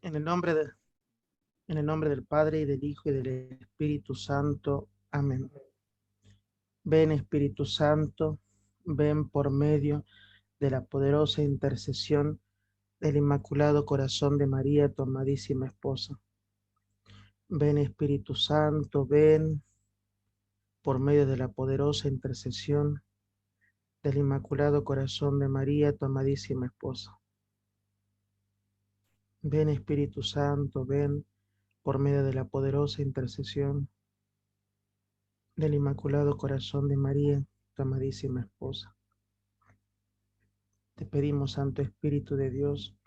En el nombre de, en el nombre del Padre, y del Hijo, y del Espíritu Santo. Amén. Ven, Espíritu Santo, ven por medio de la poderosa intercesión del Inmaculado Corazón de María, tu amadísima esposa. Ven, Espíritu Santo, ven por medio de la poderosa intercesión del Inmaculado Corazón de María, tu amadísima esposa. Ven, Espíritu Santo, ven por medio de la poderosa intercesión del Inmaculado Corazón de María, tu amadísima esposa. Te pedimos, Santo Espíritu de Dios,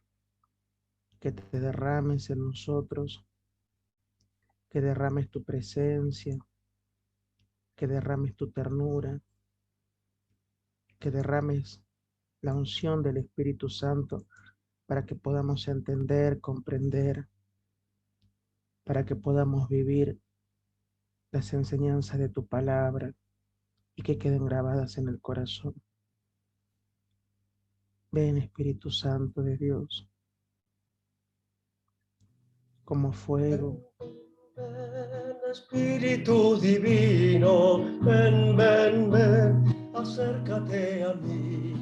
que te derrames en nosotros, que derrames tu presencia, que derrames tu ternura, que derrames la unción del Espíritu Santo para que podamos entender, comprender, para que podamos vivir las enseñanzas de tu palabra y que queden grabadas en el corazón. Ven, Espíritu Santo de Dios, como fuego. Ven, Espíritu divino, ven, ven, ven, acércate a mí.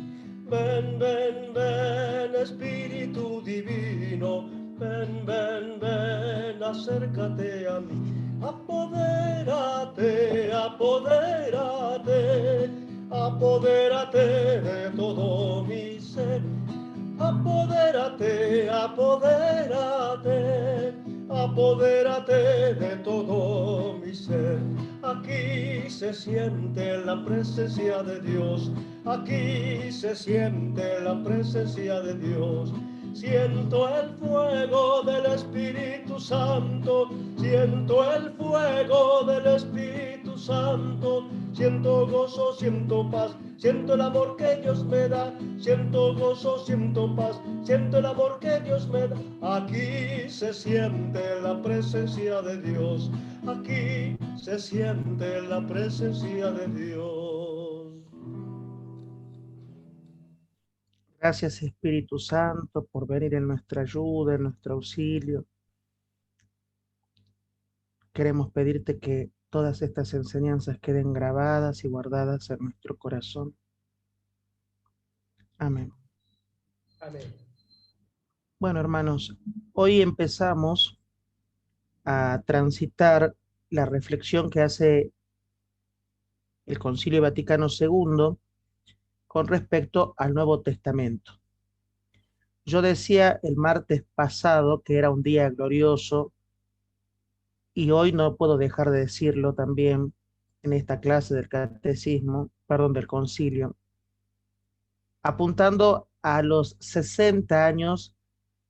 Ven, ven, ven, Espíritu divino, ven, ven, ven, acércate a mí. Apodérate, apodérate, apodérate de todo mi ser. Apodérate, apodérate, apodérate de todo mi ser. Aquí se siente la presencia de Dios, aquí se siente la presencia de Dios. Siento el fuego del Espíritu Santo, siento el fuego del Espíritu Santo, siento gozo, siento paz, siento el amor que Dios me da, siento gozo, siento paz, siento el amor que Dios me da. Aquí se siente la presencia de Dios, aquí se siente la presencia de Dios. Gracias, Espíritu Santo, por venir en nuestra ayuda, en nuestro auxilio. Queremos pedirte que todas estas enseñanzas queden grabadas y guardadas en nuestro corazón. Amén. Amén. Bueno, hermanos, hoy empezamos a transitar la reflexión que hace el Concilio Vaticano II con respecto al Nuevo Testamento. Yo decía el martes pasado que era un día glorioso y hoy no puedo dejar de decirlo también en esta clase del catecismo, perdón, del concilio, apuntando a los 60 años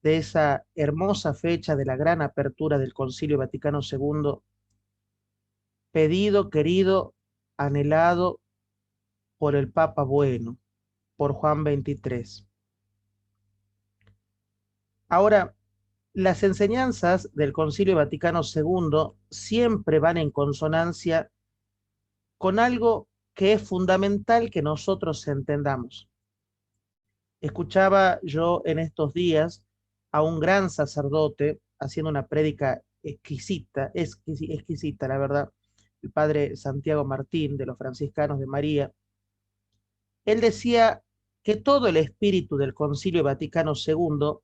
de esa hermosa fecha de la gran apertura del Concilio Vaticano II, pedido, querido, anhelado por el Papa Bueno, por Juan XXIII. Ahora, las enseñanzas del Concilio Vaticano II siempre van en consonancia con algo que es fundamental que nosotros entendamos. Escuchaba yo en estos días a un gran sacerdote haciendo una prédica exquisita, la verdad, el padre Santiago Martín de los Franciscanos de María. Él decía que todo el espíritu del Concilio Vaticano II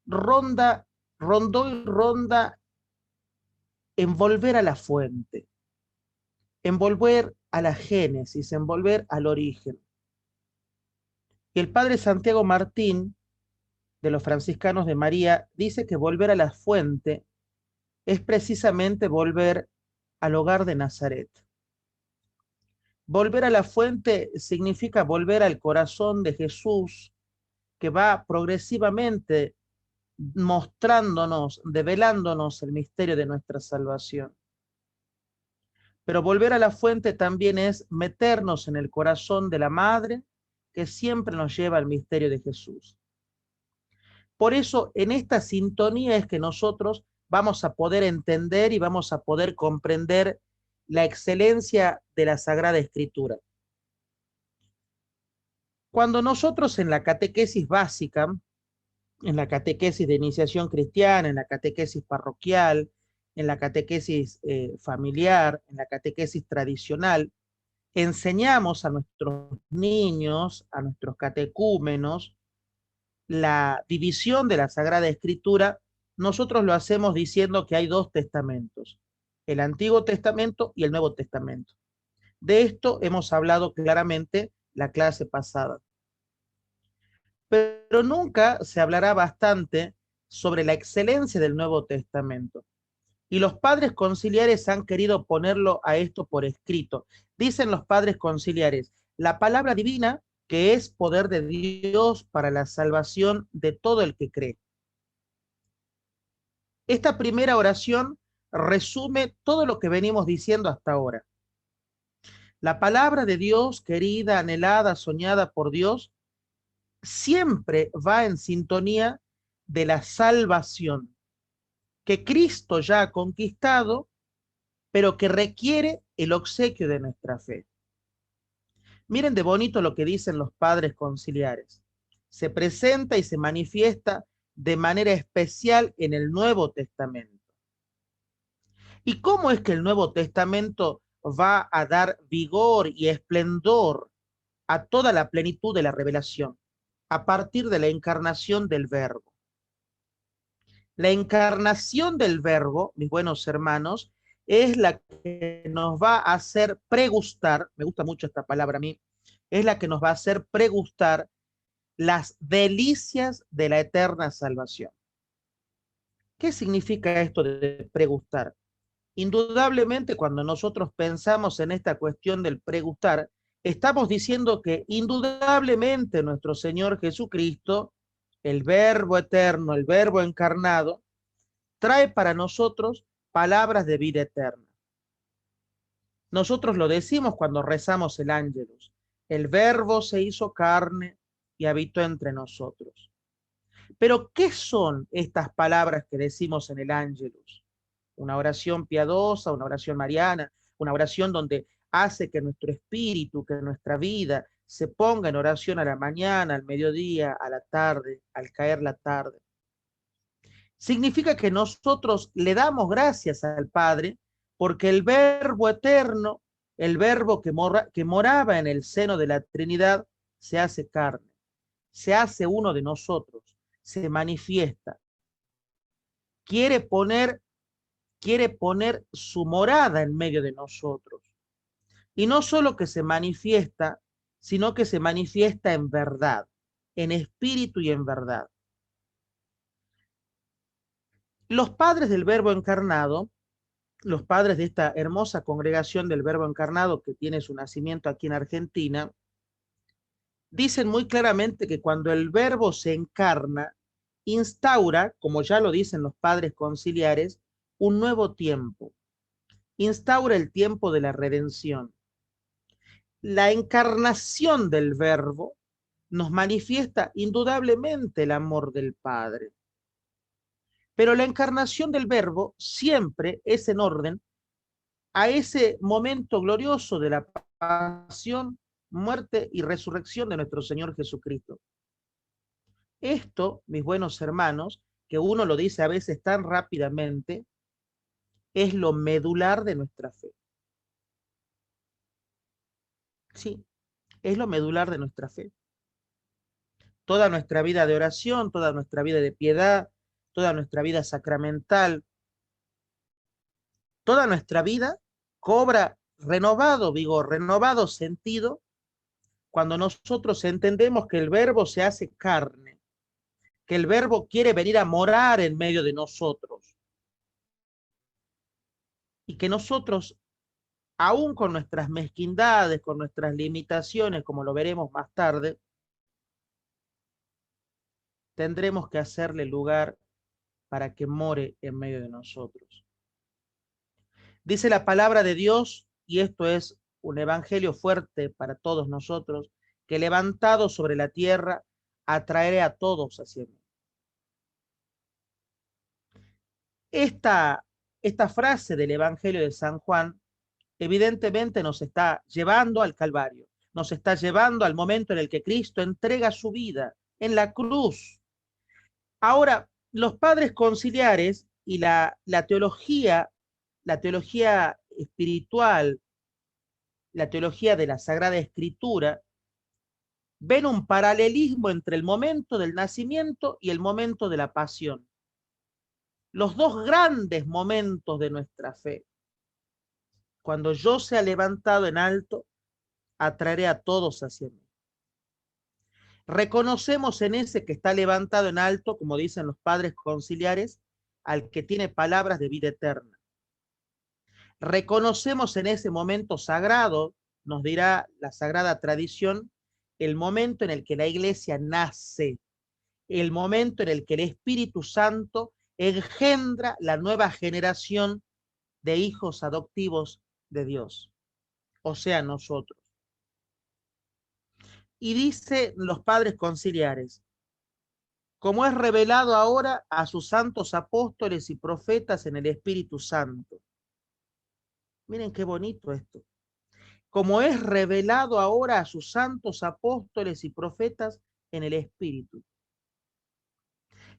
rondó y ronda en volver a la fuente, en volver a la génesis, en volver al origen. Y el padre Santiago Martín de los Franciscanos de María dice que volver a la fuente es precisamente volver al hogar de Nazaret. Volver a la fuente significa volver al corazón de Jesús, que va progresivamente mostrándonos, develándonos el misterio de nuestra salvación. Pero volver a la fuente también es meternos en el corazón de la Madre, que siempre nos lleva al misterio de Jesús. Por eso, en esta sintonía es que nosotros vamos a poder entender y vamos a poder comprender la excelencia de la Sagrada Escritura. Cuando nosotros en la catequesis básica en la catequesis de iniciación cristiana, en la catequesis parroquial, en la catequesis familiar, en la catequesis tradicional, enseñamos a nuestros niños, a nuestros catecúmenos, la división de la Sagrada Escritura. Nosotros lo hacemos diciendo que hay dos testamentos, el Antiguo Testamento y el Nuevo Testamento. De esto hemos hablado claramente la clase pasada. Pero nunca se hablará bastante sobre la excelencia del Nuevo Testamento. Y los padres conciliares han querido ponerlo a esto por escrito. Dicen los padres conciliares, la palabra divina, que es poder de Dios para la salvación de todo el que cree. Esta primera oración resume todo lo que venimos diciendo hasta ahora. La palabra de Dios, querida, anhelada, soñada por Dios, siempre va en sintonía de la salvación que Cristo ya ha conquistado, pero que requiere el obsequio de nuestra fe. Miren de bonito lo que dicen los padres conciliares. Se presenta y se manifiesta de manera especial en el Nuevo Testamento. ¿Y cómo es que el Nuevo Testamento va a dar vigor y esplendor a toda la plenitud de la revelación? A partir de la encarnación del Verbo. La encarnación del Verbo, mis buenos hermanos, es la que nos va a hacer pregustar, me gusta mucho esta palabra a mí, es la que nos va a hacer pregustar las delicias de la eterna salvación. ¿Qué significa esto de pregustar? Indudablemente, cuando nosotros pensamos en esta cuestión del pregustar, estamos diciendo que indudablemente nuestro Señor Jesucristo, el Verbo eterno, el Verbo encarnado, trae para nosotros palabras de vida eterna. Nosotros lo decimos cuando rezamos el Ángelus. El Verbo se hizo carne y habitó entre nosotros. Pero, ¿qué son estas palabras que decimos en el Ángelus? Una oración piadosa, una oración mariana, una oración donde hace que nuestro espíritu, que nuestra vida se ponga en oración a la mañana, al mediodía, a la tarde, al caer la tarde. Significa que nosotros le damos gracias al Padre porque el Verbo eterno, el Verbo que moraba en el seno de la Trinidad, se hace carne, se hace uno de nosotros, se manifiesta. Quiere poner su morada en medio de nosotros. Y no solo que se manifiesta, sino que se manifiesta en verdad, en espíritu y en verdad. Los padres del Verbo encarnado, los padres de esta hermosa congregación del Verbo encarnado que tiene su nacimiento aquí en Argentina, dicen muy claramente que cuando el Verbo se encarna, instaura, como ya lo dicen los padres conciliares, un nuevo tiempo. Instaura el tiempo de la redención. La encarnación del Verbo nos manifiesta indudablemente el amor del Padre. Pero la encarnación del Verbo siempre es en orden a ese momento glorioso de la pasión, muerte y resurrección de nuestro Señor Jesucristo. Esto, mis buenos hermanos, que uno lo dice a veces tan rápidamente, es lo medular de nuestra fe. Sí, es lo medular de nuestra fe. Toda nuestra vida de oración, toda nuestra vida de piedad, toda nuestra vida sacramental, toda nuestra vida cobra renovado vigor, renovado sentido, cuando nosotros entendemos que el Verbo se hace carne, que el Verbo quiere venir a morar en medio de nosotros, y que nosotros, aún con nuestras mezquindades, con nuestras limitaciones, como lo veremos más tarde, tendremos que hacerle lugar para que more en medio de nosotros. Dice la palabra de Dios, y esto es un evangelio fuerte para todos nosotros, que levantado sobre la tierra, atraeré a todos hacia mí. Esta frase del evangelio de San Juan evidentemente nos está llevando al Calvario, nos está llevando al momento en el que Cristo entrega su vida en la cruz. Ahora, los padres conciliares y la teología espiritual, la teología de la Sagrada Escritura, ven un paralelismo entre el momento del nacimiento y el momento de la pasión. Los dos grandes momentos de nuestra fe. Cuando yo sea levantado en alto, atraeré a todos hacia mí. Reconocemos en ese que está levantado en alto, como dicen los padres conciliares, al que tiene palabras de vida eterna. Reconocemos en ese momento sagrado, nos dirá la sagrada tradición, el momento en el que la iglesia nace, el momento en el que el Espíritu Santo engendra la nueva generación de hijos adoptivos de Dios, o sea, nosotros. Y dice los padres conciliares, como es revelado ahora a sus santos apóstoles y profetas en el Espíritu Santo. Miren qué bonito esto. Como es revelado ahora a sus santos apóstoles y profetas en el Espíritu.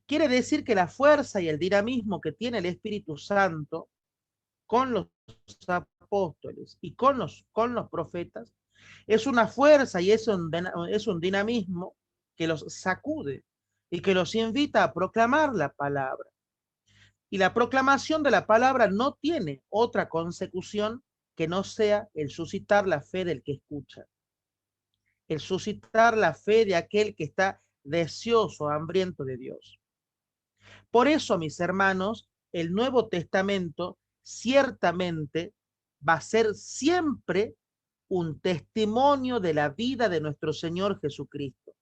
Quiere decir que la fuerza y el dinamismo que tiene el Espíritu Santo con los apóstoles y con los profetas es una fuerza y es un dinamismo que los sacude y que los invita a proclamar la palabra. Y la proclamación de la palabra no tiene otra consecución que no sea el suscitar la fe del que escucha, el suscitar la fe de aquel que está deseoso, hambriento de Dios. Por eso, mis hermanos, el Nuevo Testamento ciertamente va a ser siempre un testimonio de la vida de nuestro Señor Jesucristo.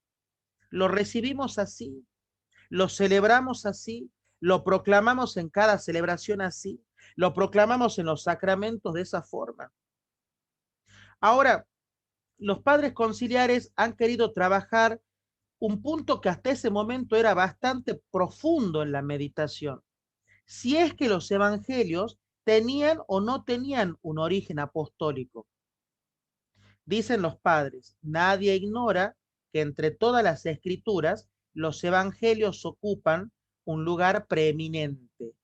Lo recibimos así, lo celebramos así, lo proclamamos en cada celebración así, lo proclamamos en los sacramentos de esa forma. Ahora, los padres conciliares han querido trabajar un punto que hasta ese momento era bastante profundo en la meditación. Si es que los evangelios tenían o no tenían un origen apostólico. Dicen los padres, nadie ignora que entre todas las escrituras los evangelios ocupan un lugar preeminente,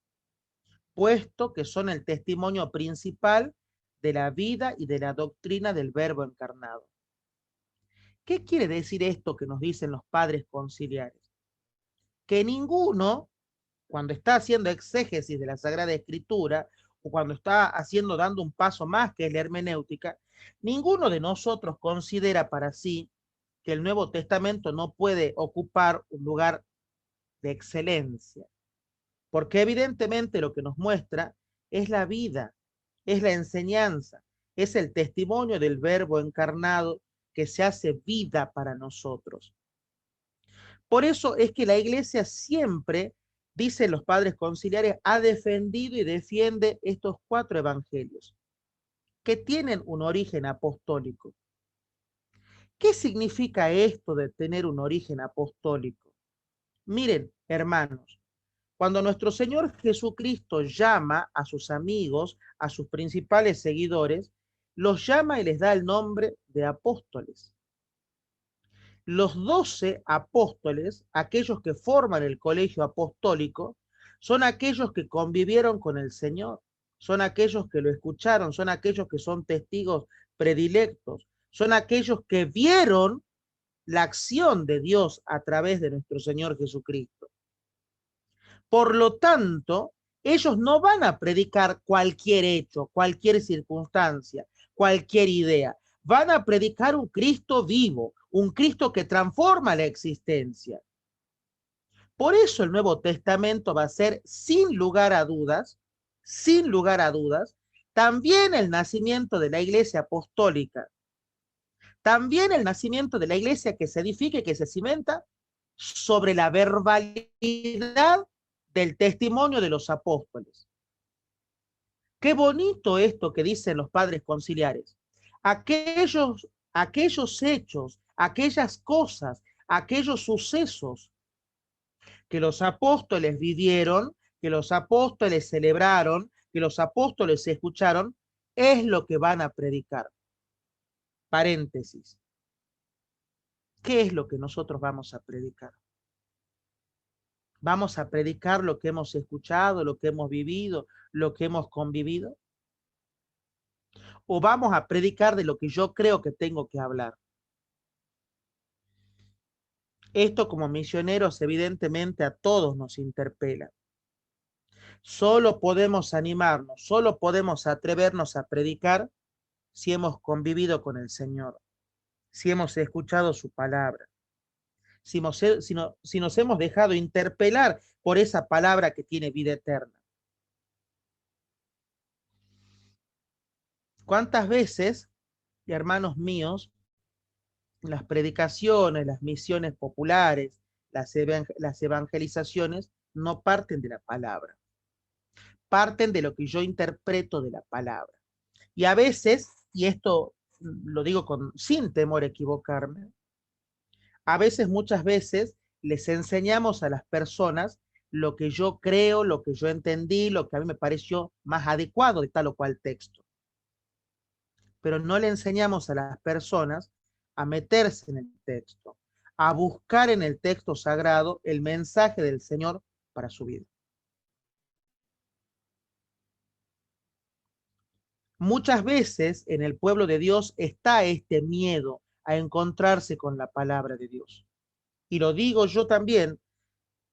puesto que son el testimonio principal de la vida y de la doctrina del Verbo encarnado. ¿Qué quiere decir esto que nos dicen los padres conciliares? Que ninguno, cuando está haciendo exégesis de la Sagrada Escritura, o cuando está dando un paso más que es la hermenéutica, ninguno de nosotros considera para sí que el Nuevo Testamento no puede ocupar un lugar de excelencia, porque evidentemente lo que nos muestra es la vida, es la enseñanza, es el testimonio del Verbo encarnado que se hace vida para nosotros. Por eso es que la iglesia siempre, dicen los padres conciliares, ha defendido y defiende estos 4 evangelios, que tienen un origen apostólico. ¿Qué significa esto de tener un origen apostólico? Miren, hermanos, cuando nuestro Señor Jesucristo llama a sus amigos, a sus principales seguidores, los llama y les da el nombre de apóstoles. Los 12 apóstoles, aquellos que forman el colegio apostólico, son aquellos que convivieron con el Señor, son aquellos que lo escucharon, son aquellos que son testigos predilectos, son aquellos que vieron la acción de Dios a través de nuestro Señor Jesucristo. Por lo tanto, ellos no van a predicar cualquier hecho, cualquier circunstancia, cualquier idea. Van a predicar un Cristo vivo, un Cristo que transforma la existencia. Por eso el Nuevo Testamento va a ser, sin lugar a dudas, también el nacimiento de la iglesia apostólica, también el nacimiento de la iglesia que se edifica y que se cimenta sobre la verbalidad del testimonio de los apóstoles. Qué bonito esto que dicen los padres conciliares. Aquellos hechos, aquellas cosas, aquellos sucesos que los apóstoles vivieron, que los apóstoles celebraron, que los apóstoles escucharon, es lo que van a predicar. Paréntesis. ¿Qué es lo que nosotros vamos a predicar? ¿Vamos a predicar lo que hemos escuchado, lo que hemos vivido, lo que hemos convivido? ¿O vamos a predicar de lo que yo creo que tengo que hablar? Esto como misioneros evidentemente a todos nos interpela. Solo podemos animarnos, solo podemos atrevernos a predicar si hemos convivido con el Señor, si hemos escuchado su palabra, si nos hemos dejado interpelar por esa palabra que tiene vida eterna. ¿Cuántas veces, hermanos míos, las predicaciones, las misiones populares, las evangelizaciones no parten de la palabra, parten de lo que yo interpreto de la palabra? Y a veces, y esto lo digo sin temor a equivocarme, a veces, muchas veces, les enseñamos a las personas lo que yo creo, lo que yo entendí, lo que a mí me pareció más adecuado de tal o cual texto. Pero no le enseñamos a las personas a meterse en el texto, a buscar en el texto sagrado el mensaje del Señor para su vida. Muchas veces en el pueblo de Dios está este miedo a encontrarse con la palabra de Dios. Y lo digo yo también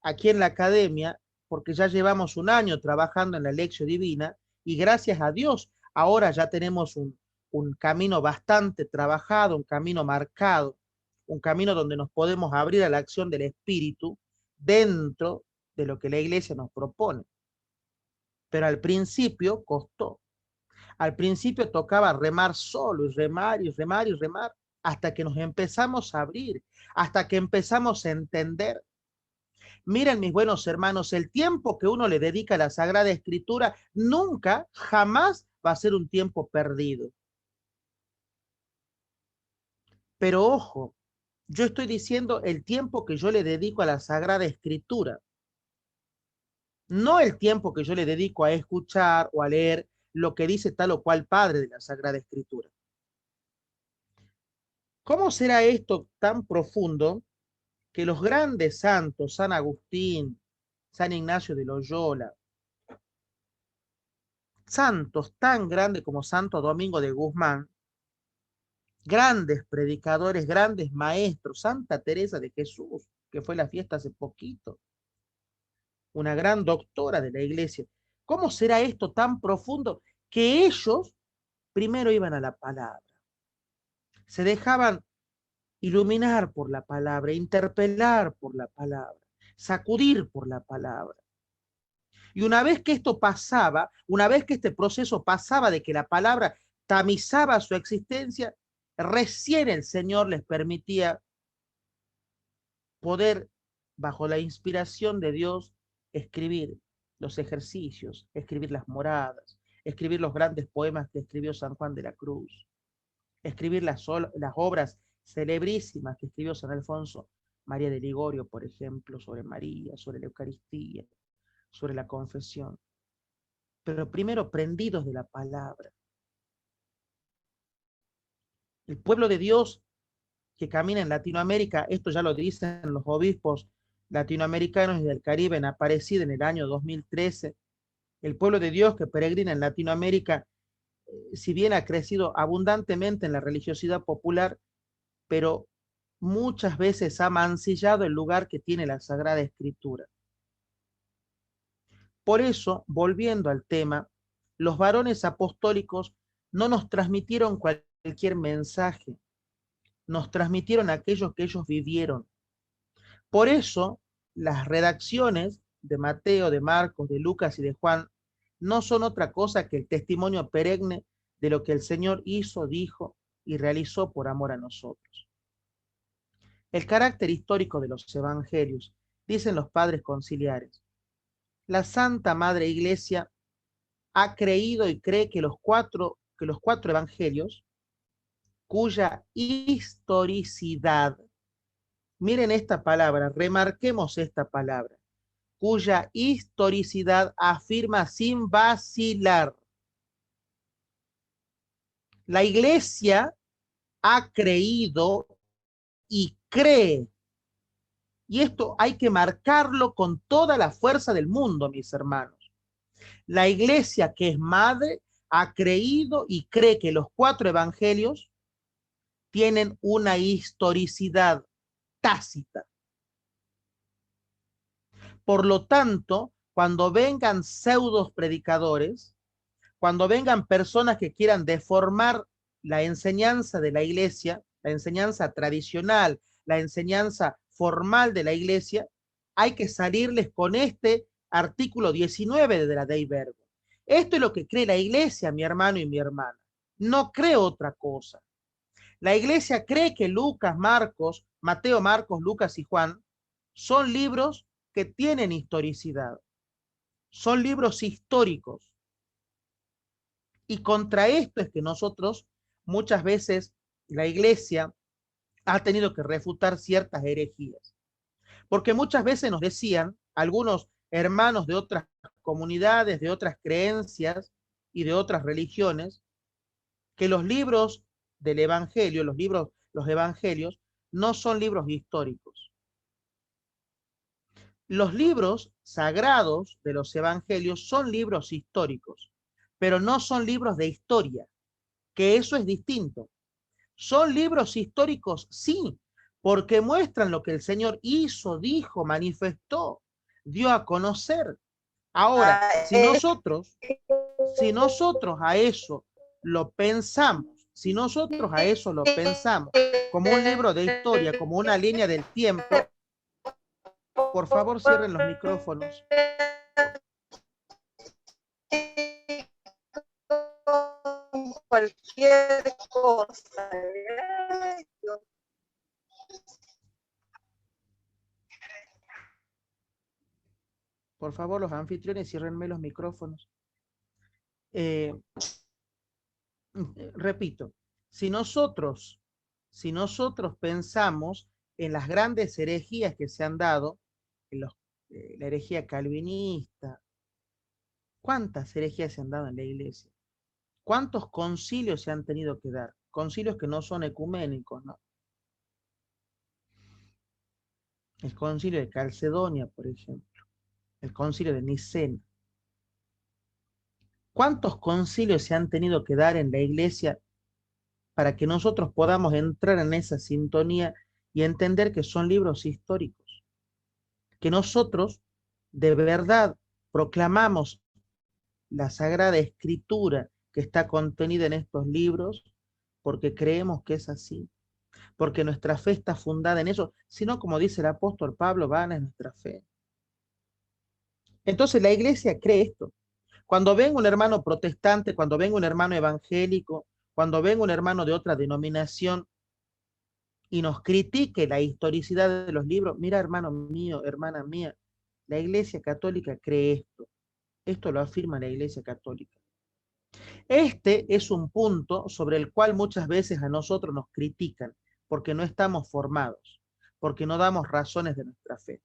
aquí en la academia, porque ya llevamos un año trabajando en la lección divina y gracias a Dios ahora ya tenemos un camino bastante trabajado, un camino marcado, un camino donde nos podemos abrir a la acción del Espíritu dentro de lo que la iglesia nos propone. Pero al principio costó. Al principio tocaba remar solo y remar y remar y remar hasta que nos empezamos a abrir, hasta que empezamos a entender. Miren, mis buenos hermanos, el tiempo que uno le dedica a la Sagrada Escritura nunca, jamás va a ser un tiempo perdido. Pero ojo, yo estoy diciendo el tiempo que yo le dedico a la Sagrada Escritura, no el tiempo que yo le dedico a escuchar o a leer lo que dice tal o cual padre de la Sagrada Escritura. ¿Cómo será esto tan profundo que los grandes santos, San Agustín, San Ignacio de Loyola, santos tan grandes como Santo Domingo de Guzmán, grandes predicadores, grandes maestros, Santa Teresa de Jesús, que fue la fiesta hace poquito, una gran doctora de la iglesia? ¿Cómo será esto tan profundo que ellos primero iban a la palabra, se dejaban iluminar por la palabra, interpelar por la palabra, sacudir por la palabra? Y una vez que esto pasaba, una vez que este proceso pasaba de que la palabra tamizaba su existencia, recién el Señor les permitía poder, bajo la inspiración de Dios, escribir los ejercicios, escribir las moradas, escribir los grandes poemas que escribió San Juan de la Cruz, escribir las obras celebrísimas que escribió San Alfonso María de Ligorio, por ejemplo, sobre María, sobre la Eucaristía, sobre la confesión. Pero primero prendidos de la palabra. El pueblo de Dios que camina en Latinoamérica, esto ya lo dicen los obispos latinoamericanos y del Caribe en Aparecida en el año 2013, el pueblo de Dios que peregrina en Latinoamérica, si bien ha crecido abundantemente en la religiosidad popular, pero muchas veces ha mancillado el lugar que tiene la Sagrada Escritura. Por eso, volviendo al tema, los varones apostólicos no nos transmitieron cualquier mensaje, nos transmitieron aquello que ellos vivieron. Por eso, las redacciones de Mateo, de Marcos, de Lucas y de Juan no son otra cosa que el testimonio perenne de lo que el Señor hizo, dijo y realizó por amor a nosotros. El carácter histórico de los evangelios, dicen los padres conciliares. La Santa Madre Iglesia ha creído y cree que los cuatro evangelios, cuya historicidad, miren esta palabra, remarquemos esta palabra, cuya historicidad afirma sin vacilar. La Iglesia ha creído y cree Y esto hay que marcarlo con toda la fuerza del mundo, mis hermanos. La iglesia que es madre ha creído y cree que los 4 evangelios tienen una historicidad tácita. Por lo tanto, cuando vengan pseudos predicadores, cuando vengan personas que quieran deformar la enseñanza de la iglesia, la enseñanza tradicional, la enseñanza formal de la iglesia, hay que salirles con este artículo 19 de la Dei Verbum. Esto es lo que cree la iglesia, mi hermano y mi hermana. No cree otra cosa. La iglesia cree que Lucas, Marcos, Mateo, Marcos, Lucas y Juan son libros que tienen historicidad. Son libros históricos. Y contra esto es que nosotros, muchas veces, la iglesia ha tenido que refutar ciertas herejías. Porque muchas veces nos decían algunos hermanos de otras comunidades, de otras creencias y de otras religiones, que los libros del Evangelio, los evangelios, no son libros históricos. Los libros sagrados de los evangelios son libros históricos, pero no son libros de historia, que eso es distinto. Son libros históricos, sí, porque muestran lo que el Señor hizo, dijo, manifestó, dio a conocer. Ahora, si nosotros a eso lo pensamos, si nosotros a eso lo pensamos como un libro de historia, como una línea del tiempo, por favor cierren los micrófonos. Cualquier cosa. Por favor, los anfitriones, ciérrenme los micrófonos. Repito, si nosotros pensamos en las grandes herejías que se han dado, en la herejía calvinista, ¿cuántas herejías se han dado en la iglesia? ¿Cuántos concilios se han tenido que dar? Concilios que no son ecuménicos, ¿no? El concilio de Calcedonia, por ejemplo, el concilio de Nicea. ¿Cuántos concilios se han tenido que dar en la iglesia para que nosotros podamos entrar en esa sintonía y entender que son libros históricos? Que nosotros de verdad proclamamos la Sagrada Escritura que está contenida en estos libros porque creemos que es así, porque nuestra fe está fundada en eso, sino como dice el apóstol Pablo, vana es nuestra fe. Entonces la iglesia cree esto. Cuando venga un hermano protestante, cuando venga un hermano evangélico, cuando venga un hermano de otra denominación y nos critique la historicidad de los libros, mira, hermano mío, hermana mía, la iglesia católica cree esto. Esto lo afirma la iglesia católica. Este es un punto sobre el cual muchas veces a nosotros nos critican porque no estamos formados, porque no damos razones de nuestra fe.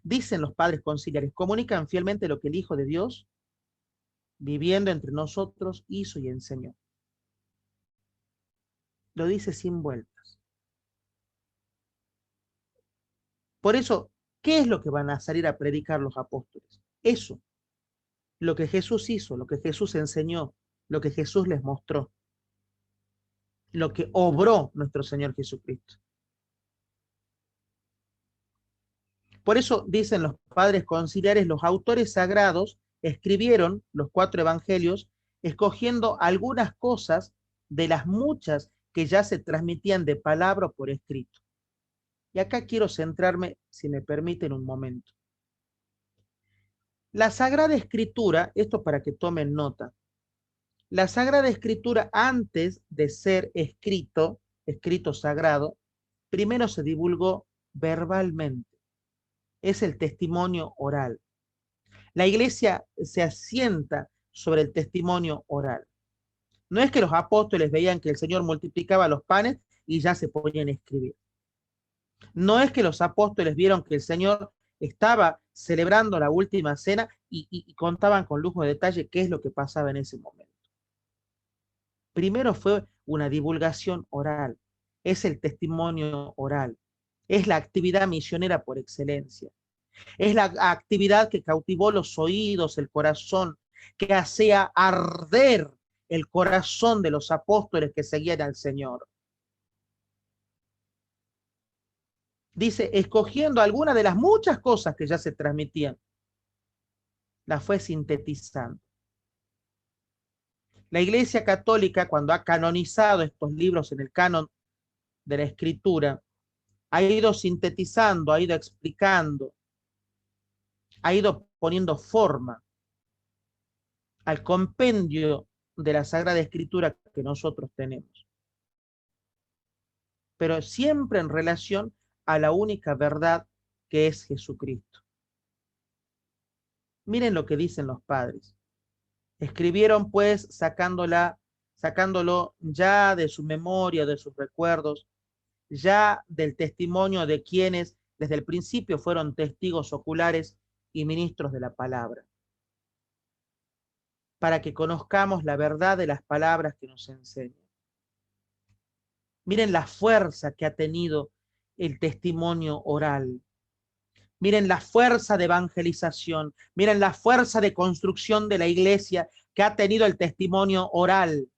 Dicen los padres conciliares, comunican fielmente lo que el Hijo de Dios, viviendo entre nosotros, hizo y enseñó. Lo dice sin vueltas. Por eso, ¿qué es lo que van a salir a predicar los apóstoles? Eso, lo que Jesús hizo, lo que Jesús enseñó, lo que Jesús les mostró, lo que obró nuestro Señor Jesucristo. Por eso dicen los padres conciliares, los autores sagrados escribieron los 4 evangelios escogiendo algunas cosas de las muchas que ya se transmitían de palabra o por escrito. Y acá quiero centrarme, si me permiten, un momento. La Sagrada Escritura, esto para que tomen nota, la Sagrada Escritura antes de ser escrito sagrado, primero se divulgó verbalmente. Es el testimonio oral. La iglesia se asienta sobre el testimonio oral. No es que los apóstoles veían que el Señor multiplicaba los panes y ya se ponían a escribir. No es que los apóstoles vieron que el Señor estaba celebrando la última cena y contaban con lujo de detalle qué es lo que pasaba en ese momento. Primero fue una divulgación oral, es el testimonio oral. Es la actividad misionera por excelencia. Es la actividad que cautivó los oídos, el corazón, que hacía arder el corazón de los apóstoles que seguían al Señor. Dice, escogiendo algunas de las muchas cosas que ya se transmitían, las fue sintetizando. La Iglesia Católica, cuando ha canonizado estos libros en el canon de la Escritura, ha ido sintetizando, ha ido explicando, ha ido poniendo forma al compendio de la Sagrada Escritura que nosotros tenemos. Pero siempre en relación a la única verdad que es Jesucristo. Miren lo que dicen los padres. Escribieron pues sacándolo ya de su memoria, de sus recuerdos, ya del testimonio de quienes desde el principio fueron testigos oculares y ministros de la palabra, para que conozcamos la verdad de las palabras que nos enseñan. Miren la fuerza que ha tenido el testimonio oral. Miren la fuerza de evangelización. Miren la fuerza de construcción de la iglesia que ha tenido el testimonio oral.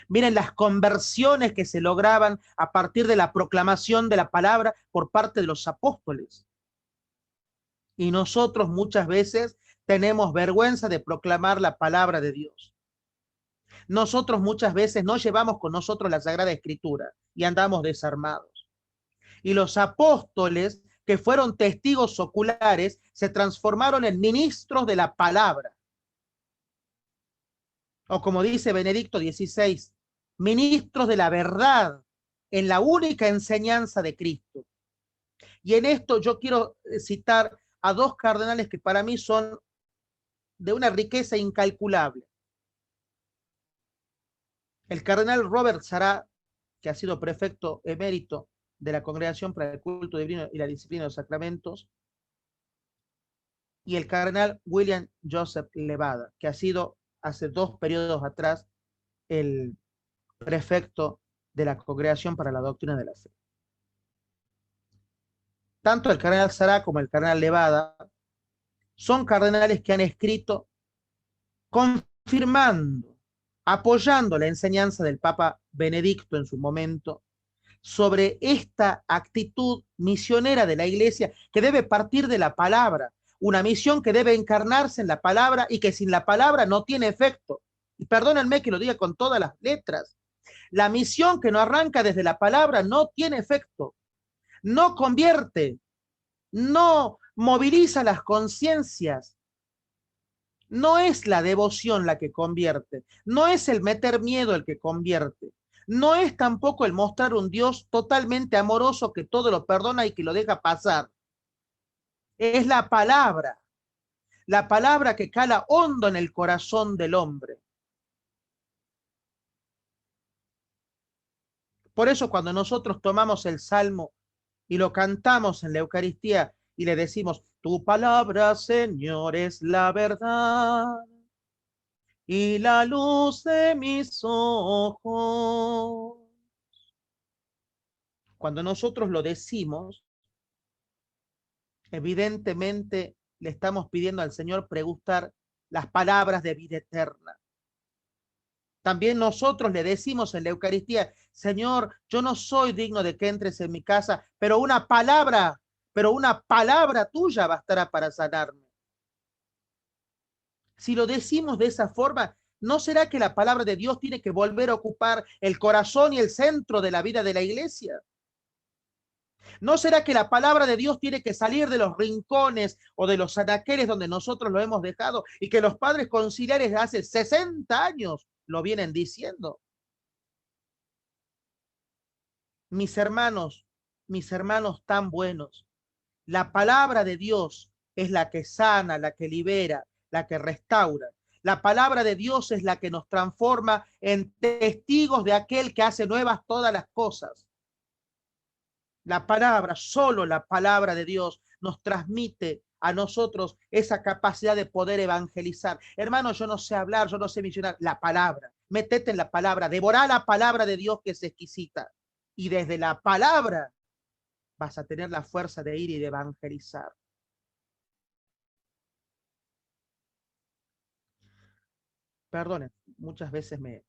Miren las conversiones que se lograban a partir de la proclamación de la palabra por parte de los apóstoles. Y nosotros muchas veces tenemos vergüenza de proclamar la palabra de Dios. Nosotros muchas veces no llevamos con nosotros la Sagrada Escritura y andamos desarmados. Y los apóstoles, que fueron testigos oculares, se transformaron en ministros de la palabra. O como dice Benedicto XVI, ministros de la verdad en la única enseñanza de Cristo. Y en esto yo quiero citar a dos cardenales que para mí son de una riqueza incalculable. El cardenal Robert Sará, que ha sido prefecto emérito de la Congregación para el Culto Divino y la Disciplina de los Sacramentos, y el cardenal William Joseph Levada, que ha sido hace 2 periodos atrás el prefecto de la Congregación para la Doctrina de la Fe. Tanto el cardenal Sará como el cardenal Levada son cardenales que han escrito confirmando, apoyando la enseñanza del Papa Benedicto en su momento sobre esta actitud misionera de la iglesia que debe partir de la palabra, una misión que debe encarnarse en la palabra y que sin la palabra no tiene efecto. Y perdónenme que lo diga con todas las letras, la misión que no arranca desde la palabra no tiene efecto, no convierte, no moviliza las conciencias. No es la devoción la que convierte, no es el meter miedo el que convierte, no es tampoco el mostrar un Dios totalmente amoroso que todo lo perdona y que lo deja pasar. Es la palabra que cala hondo en el corazón del hombre. Por eso cuando nosotros tomamos el Salmo y lo cantamos en la Eucaristía y le decimos, tu palabra, Señor, es la verdad y la luz de mis ojos. Cuando nosotros lo decimos, evidentemente le estamos pidiendo al Señor pregustar las palabras de vida eterna. También nosotros le decimos en la Eucaristía, Señor, yo no soy digno de que entres en mi casa, pero una palabra tuya bastará para sanarme. Si lo decimos de esa forma, ¿no será que la palabra de Dios tiene que volver a ocupar el corazón y el centro de la vida de la iglesia? ¿No será que la palabra de Dios tiene que salir de los rincones o de los anaqueles donde nosotros lo hemos dejado y que los padres conciliares de hace 60 años lo vienen diciendo? Mis hermanos tan buenos, la palabra de Dios es la que sana, la que libera, la que restaura. La palabra de Dios es la que nos transforma en testigos de aquel que hace nuevas todas las cosas. La palabra, solo la palabra de Dios nos transmite a nosotros esa capacidad de poder evangelizar. Hermano, yo no sé hablar, yo no sé misionar. La palabra, métete en la palabra, devorá la palabra de Dios que es exquisita. Y desde la palabra vas a tener la fuerza de ir y de evangelizar. Perdonen, muchas veces me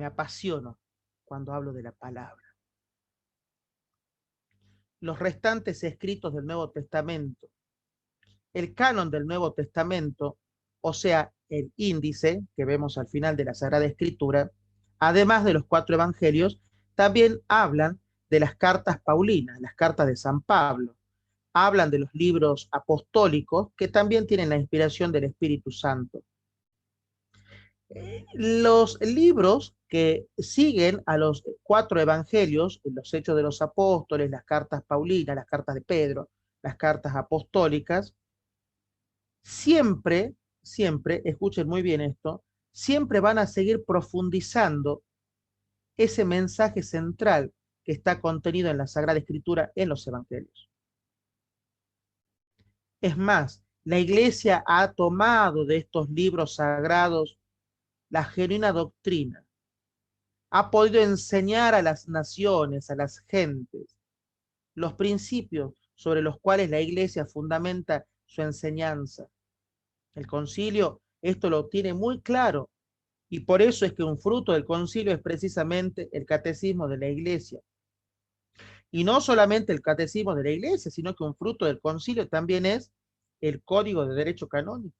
apasiono cuando hablo de la palabra. Los restantes escritos del Nuevo Testamento, el canon del Nuevo Testamento, o sea, el índice que vemos al final de la Sagrada Escritura, además de los 4 evangelios, también hablan de las cartas paulinas, las cartas de San Pablo. Hablan de los libros apostólicos que también tienen la inspiración del Espíritu Santo. Los libros que siguen a los 4 evangelios, los Hechos de los Apóstoles, las cartas paulinas, las cartas de Pedro, las cartas apostólicas, siempre, escuchen muy bien esto, siempre van a seguir profundizando ese mensaje central que está contenido en la Sagrada Escritura en los evangelios. Es más, la Iglesia ha tomado de estos libros sagrados la genuina doctrina. Ha podido enseñar a las naciones, a las gentes, los principios sobre los cuales la Iglesia fundamenta su enseñanza. El concilio esto lo tiene muy claro y por eso es que un fruto del concilio es precisamente el catecismo de la Iglesia. Y no solamente el catecismo de la Iglesia, sino que un fruto del concilio también es el Código de Derecho Canónico,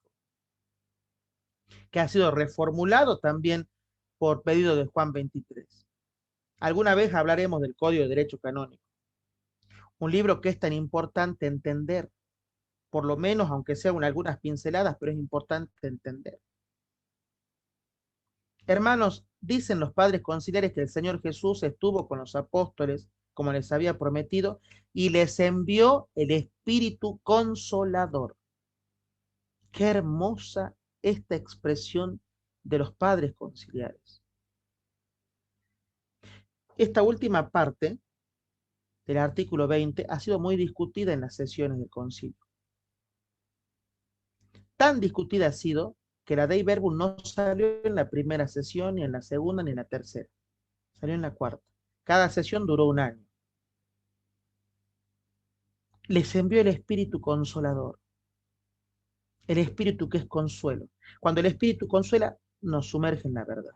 que ha sido reformulado también por pedido de Juan 23. Alguna vez hablaremos del Código de Derecho Canónico, un libro que es tan importante entender, por lo menos aunque sean algunas pinceladas, pero es importante entender. Hermanos, dicen los padres conciliares que el Señor Jesús estuvo con los apóstoles, como les había prometido, y les envió el Espíritu Consolador. Qué hermosa esta expresión de los padres conciliares. Esta última parte del artículo 20 ha sido muy discutida en las sesiones del concilio. Tan discutida ha sido que la Dei Verbum no salió en la primera sesión, ni en la segunda, ni en la tercera. Salió en la cuarta. Cada sesión duró 1 año. Les envió el Espíritu Consolador. El Espíritu que es consuelo. Cuando el Espíritu consuela, nos sumerge en la verdad.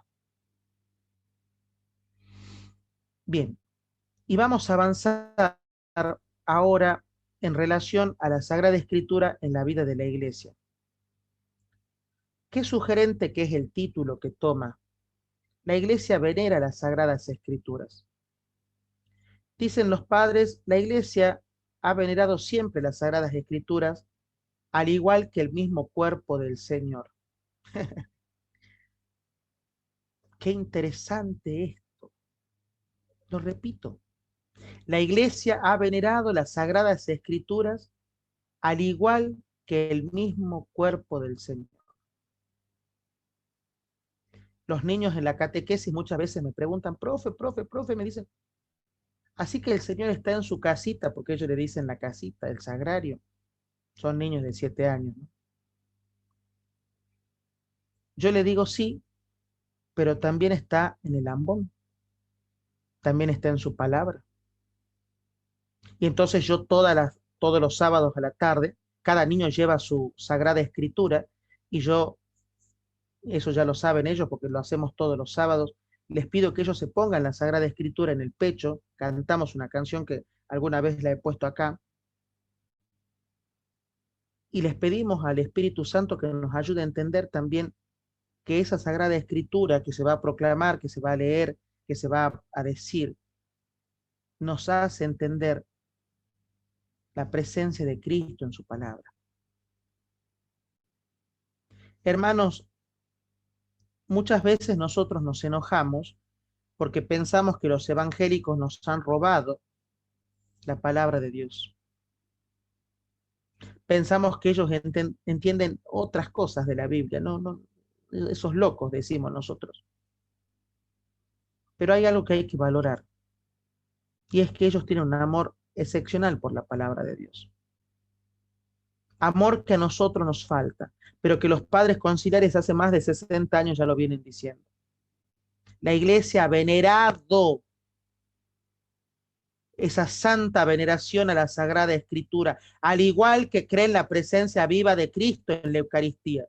Bien, y vamos a avanzar ahora en relación a la Sagrada Escritura en la vida de la Iglesia. Qué sugerente que es el título que toma. La Iglesia venera las Sagradas Escrituras. Dicen los padres, la Iglesia ha venerado siempre las Sagradas Escrituras, al igual que el mismo cuerpo del Señor. Qué interesante esto. Lo repito. La Iglesia ha venerado las Sagradas Escrituras, al igual que el mismo cuerpo del Señor. Los niños en la catequesis muchas veces me preguntan, profe, me dicen, así que el Señor está en su casita, porque ellos le dicen la casita, el sagrario. Son niños de 7 años, ¿no? Yo le digo sí, pero también está en el ambón, también está en su palabra. Y entonces yo todos los sábados a la tarde, cada niño lleva su Sagrada Escritura y yo, eso ya lo saben ellos porque lo hacemos todos los sábados, les pido que ellos se pongan la Sagrada Escritura en el pecho, cantamos una canción que alguna vez la he puesto acá, y les pedimos al Espíritu Santo que nos ayude a entender también que esa Sagrada Escritura que se va a proclamar, que se va a leer, que se va a decir, nos hace entender la presencia de Cristo en su palabra. Hermanos, muchas veces nosotros nos enojamos porque pensamos que los evangélicos nos han robado la palabra de Dios. Pensamos que ellos entienden otras cosas de la Biblia, no, esos locos decimos nosotros. Pero hay algo que hay que valorar, y es que ellos tienen un amor excepcional por la palabra de Dios. Amor que a nosotros nos falta, pero que los padres conciliares hace más de 60 años ya lo vienen diciendo. La Iglesia ha venerado esa santa veneración a la Sagrada Escritura, al igual que creen la presencia viva de Cristo en la Eucaristía,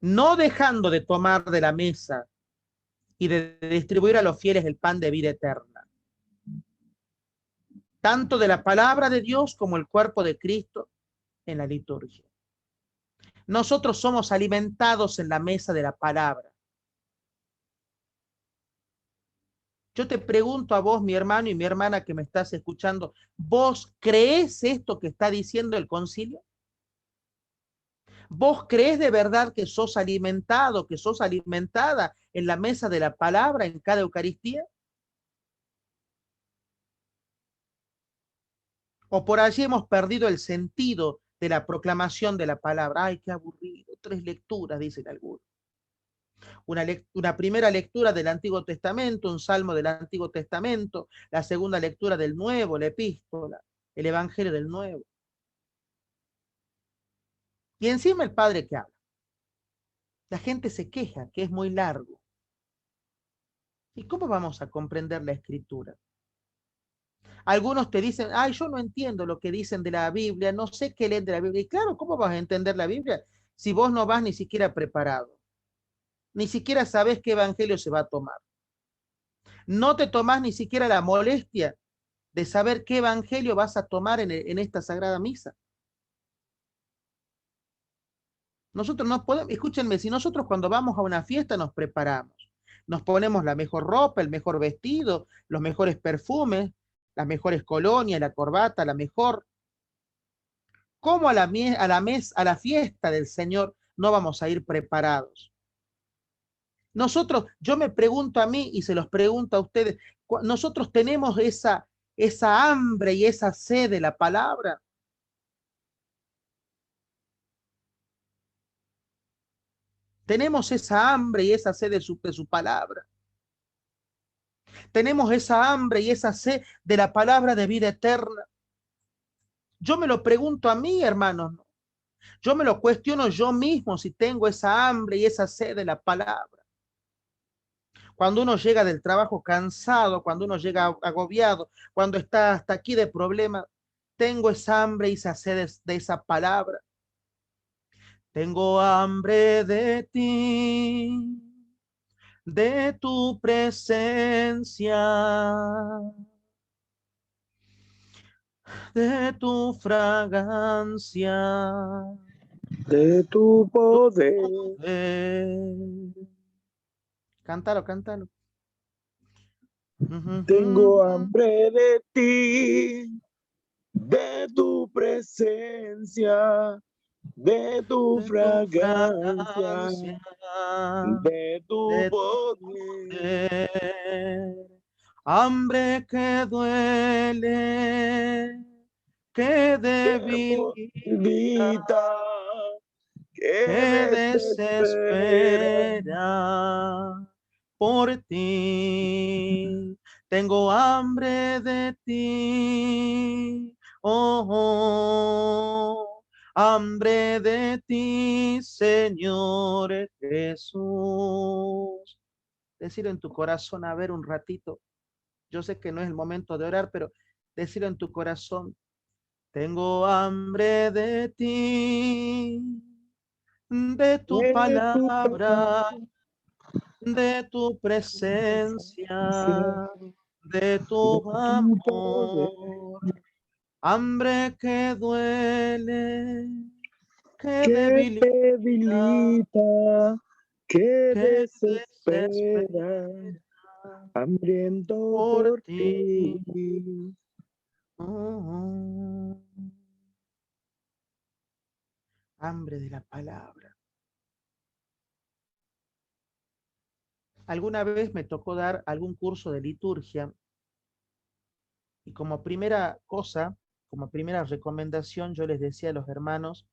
no dejando de tomar de la mesa y de distribuir a los fieles el pan de vida eterna, tanto de la palabra de Dios como el cuerpo de Cristo en la liturgia. Nosotros somos alimentados en la mesa de la palabra. Yo te pregunto a vos, mi hermano y mi hermana que me estás escuchando, ¿vos creés esto que está diciendo el concilio? ¿Vos creés de verdad que sos alimentado, que sos alimentada en la mesa de la palabra en cada Eucaristía? ¿O por allí hemos perdido el sentido de la proclamación de la palabra? Ay, qué aburrido, 3 lecturas, dicen algunos. Una primera lectura del Antiguo Testamento, un salmo del Antiguo Testamento, la segunda lectura del Nuevo, la epístola, el Evangelio del Nuevo. Y encima el Padre que habla. La gente se queja que es muy largo. ¿Y cómo vamos a comprender la Escritura? Algunos te dicen, ay, yo no entiendo lo que dicen de la Biblia, no sé qué leen de la Biblia. Y claro, ¿cómo vas a entender la Biblia si vos no vas ni siquiera preparado? Ni siquiera sabés qué evangelio se va a tomar. No te tomás ni siquiera la molestia de saber qué evangelio vas a tomar en esta sagrada misa. Nosotros no podemos, escúchenme, si nosotros cuando vamos a una fiesta nos preparamos, nos ponemos la mejor ropa, el mejor vestido, los mejores perfumes, las mejores colonias, la corbata, la mejor. ¿Cómo a la fiesta del Señor no vamos a ir preparados? Nosotros, yo me pregunto a mí y se los pregunto a ustedes, nosotros tenemos esa hambre y esa sed de la palabra. Tenemos esa hambre y esa sed de su palabra. Tenemos esa hambre y esa sed de la palabra de vida eterna. Yo me lo pregunto a mí, hermanos. Yo me lo cuestiono yo mismo si tengo esa hambre y esa sed de la palabra. Cuando uno llega del trabajo cansado, cuando uno llega agobiado, cuando está hasta aquí de problemas, tengo esa hambre y esa sed de esa palabra. Tengo hambre de ti, de tu presencia, de tu fragancia, De tu tu poder. poder. Cántalo, cántalo. Tengo hambre de ti, de tu presencia, de tu De tu fragancia, fragancia, de tu de tu poder. poder. Hambre que duele, que Que debilita, debilita, que que desespera. desespera por ti. Tengo hambre de ti, oh, oh, hambre de ti, Señor Jesús. Decirlo en tu corazón, a ver un ratito. Yo sé que no es el momento de orar, pero decirlo en tu corazón. Tengo hambre de ti, de tu De tu palabra, de tu presencia, de tu poder, amor. Hambre que duele, que que debilita, debilita, que que desespera desespera, hambriento por por ti. ti. Oh, hambre de la palabra. Alguna vez me tocó dar algún curso de liturgia y como primera cosa, como primera recomendación, yo les decía a los hermanos,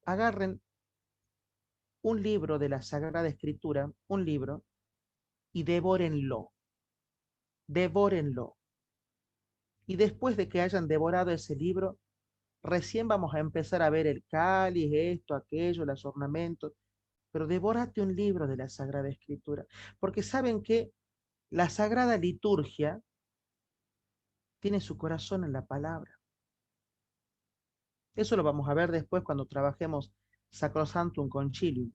agarren un libro de la Sagrada Escritura, un libro, y devórenlo, devórenlo. Y después de que hayan devorado ese libro, recién vamos a empezar a ver el cáliz, esto, aquello, los ornamentos. pero devórate un libro de la Sagrada Escritura, porque saben que la Sagrada Liturgia tiene su corazón en la palabra. Eso lo vamos a ver después cuando trabajemos Sacrosanctum Concilium.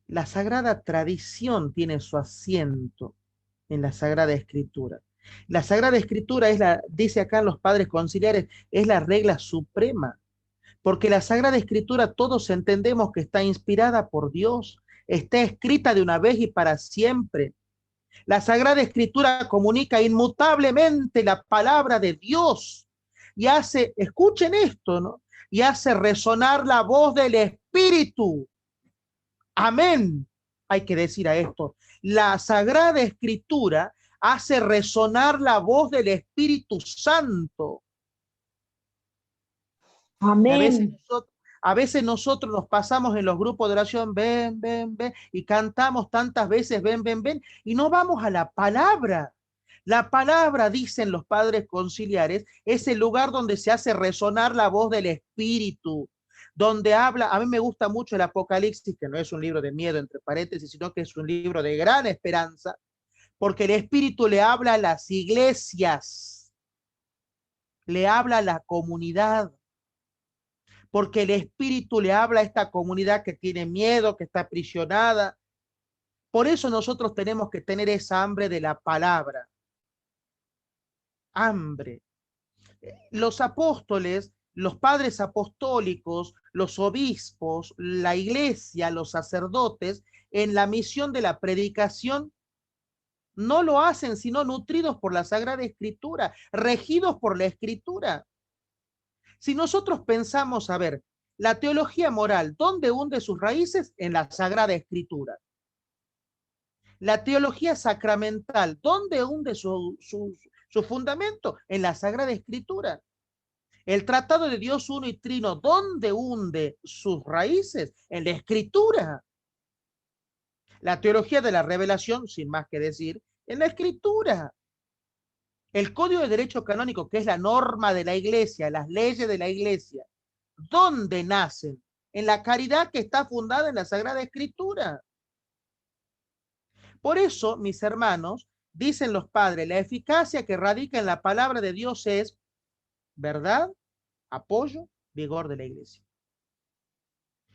La Sagrada Tradición tiene su asiento en la Sagrada Escritura. La Sagrada Escritura es dice acá los padres conciliares, es la regla suprema, porque la Sagrada Escritura todos entendemos que está inspirada por Dios, está escrita de una vez y para siempre. La Sagrada Escritura comunica inmutablemente la palabra de Dios y hace, escuchen esto, ¿no? Y hace resonar la voz del Espíritu. Amén. Hay que decir a esto. La Sagrada Escritura hace resonar la voz del Espíritu Santo. Amén. A veces nosotros nos pasamos en los grupos de oración, ven, ven, ven, y cantamos tantas veces, ven, ven, ven, y no vamos a la palabra. La palabra, dicen los padres conciliares, es el lugar donde se hace resonar la voz del Espíritu, donde habla, a mí me gusta mucho el Apocalipsis, que no es un libro de miedo, entre paréntesis, sino que es un libro de gran esperanza, porque el Espíritu le habla a las iglesias, le habla a la comunidad, porque el Espíritu le habla a esta comunidad que tiene miedo, que está aprisionada. Por eso nosotros tenemos que tener esa hambre de la palabra. Hambre. Los apóstoles, los padres apostólicos, los obispos, la iglesia, los sacerdotes, en la misión de la predicación, no lo hacen sino nutridos por la Sagrada Escritura, regidos por la Escritura. Si nosotros pensamos, a ver, la teología moral, ¿dónde hunde sus raíces? En la Sagrada Escritura. La teología sacramental, ¿dónde hunde su fundamento? En la Sagrada Escritura. El tratado de Dios uno y trino, ¿dónde hunde sus raíces? En la Escritura. La teología de la revelación, sin más que decir, en la Escritura. El Código de Derecho Canónico, que es la norma de la Iglesia, las leyes de la Iglesia, ¿dónde nacen? En la caridad que está fundada en la Sagrada Escritura. Por eso, mis hermanos, dicen los padres, la eficacia que radica en la palabra de Dios es verdad, apoyo, vigor de la Iglesia.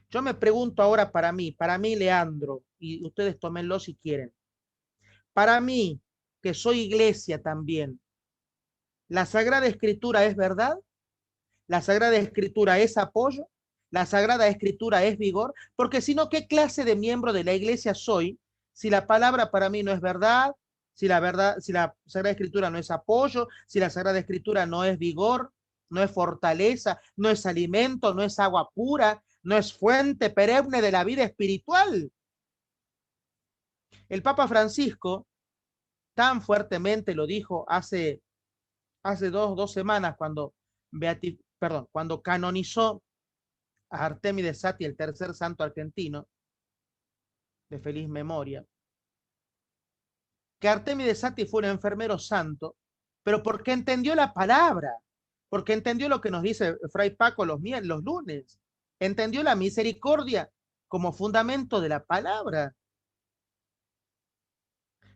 Yo me pregunto ahora para mí, Leandro, y ustedes tómenlo si quieren. Para mí, que soy iglesia también, ¿la Sagrada Escritura es verdad? ¿La Sagrada Escritura es apoyo? ¿La Sagrada Escritura es vigor? Porque si no, ¿qué clase de miembro de la iglesia soy si la palabra para mí no es verdad, si la Sagrada Escritura no es apoyo, si la Sagrada Escritura no es vigor, no es fortaleza, no es alimento, no es agua pura, no es fuente perenne de la vida espiritual? El Papa Francisco tan fuertemente lo dijo hace dos semanas cuando canonizó a Artemide Sati, el tercer santo argentino, de feliz memoria, que Artemide Sati fue un enfermero santo, pero porque entendió la palabra, porque entendió lo que nos dice Fray Paco los lunes, entendió la misericordia como fundamento de la palabra,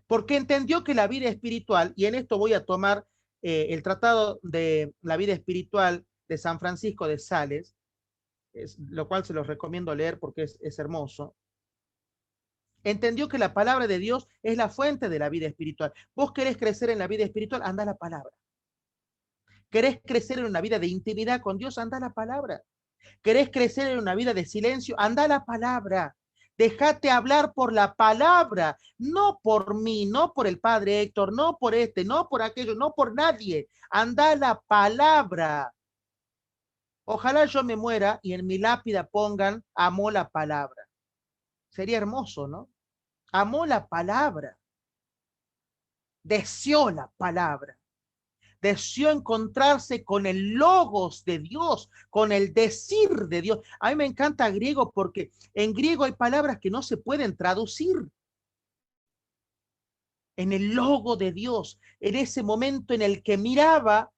porque entendió que la vida espiritual, y en esto voy a tomar el tratado de la vida espiritual de San Francisco de Sales, lo cual se los recomiendo leer porque es hermoso. Entendió que la palabra de Dios es la fuente de la vida espiritual. Vos querés crecer en la vida espiritual, anda a la palabra. ¿Querés crecer en una vida de intimidad con Dios? Anda a la palabra. ¿Querés crecer en una vida de silencio? Anda a la palabra. Déjate hablar por la palabra, no por mí, no por el padre Héctor, no por no por aquello, no por nadie. Anda a la palabra. Ojalá yo me muera y en mi lápida pongan, amó la palabra. Sería hermoso, ¿no? Amó la palabra. Deseó la palabra. Deseó encontrarse con el logos de Dios, con el decir de Dios. A mí me encanta griego porque en griego hay palabras que no se pueden traducir. En el logo de Dios, en ese momento en el que miraba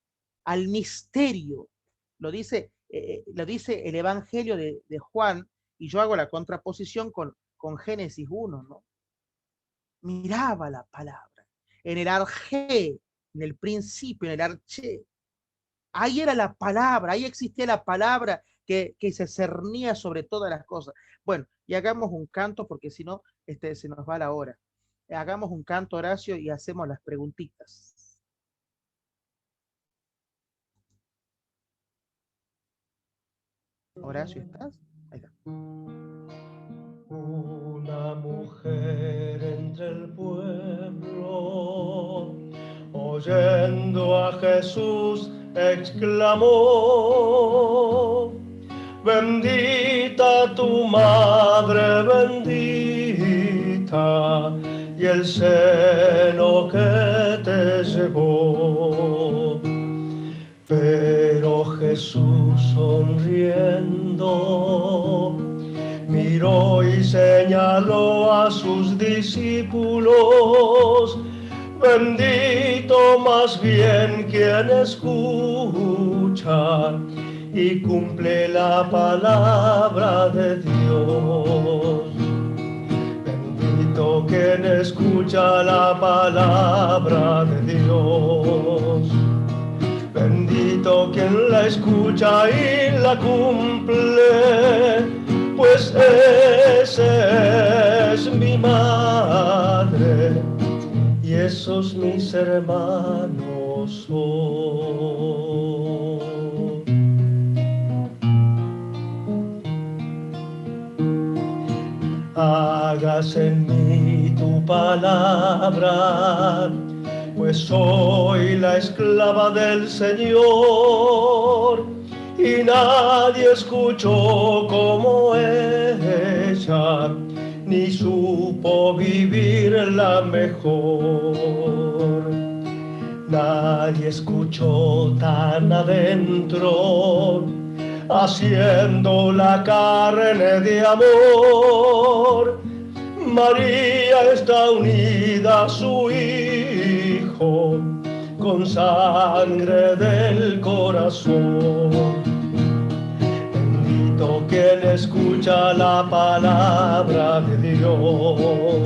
al misterio. Lo dice el Evangelio de Juan Y yo hago la contraposición con Génesis 1, ¿no? Miraba la palabra, en el arjé, en el principio, en el arché. Ahí era la palabra, ahí existía la palabra que se cernía sobre todas las cosas. Bueno, y hagamos un canto porque si no, se nos va la hora. Hagamos un canto, Horacio, y hacemos las preguntitas. Horacio, ¿estás? Ahí está. Una mujer entre el pueblo, oyendo a Jesús, exclamó: bendita tu madre, bendita, y el seno que te llevó. Pero Jesús, sonriendo, miró y señaló a sus discípulos: bendito más bien quien escucha y cumple la palabra de Dios. Bendito quien escucha la palabra de Dios. Bendito quien la escucha y la cumple, pues esa es mi madre y esos mis hermanos son. Hágase en mí tu palabra, pues soy la esclava del Señor, y nadie escuchó como ella, ni supo vivirla mejor. Nadie escuchó tan adentro, haciendo la carne de amor. María está unida a su Hijo con sangre del corazón. Bendito quien escucha la palabra de Dios.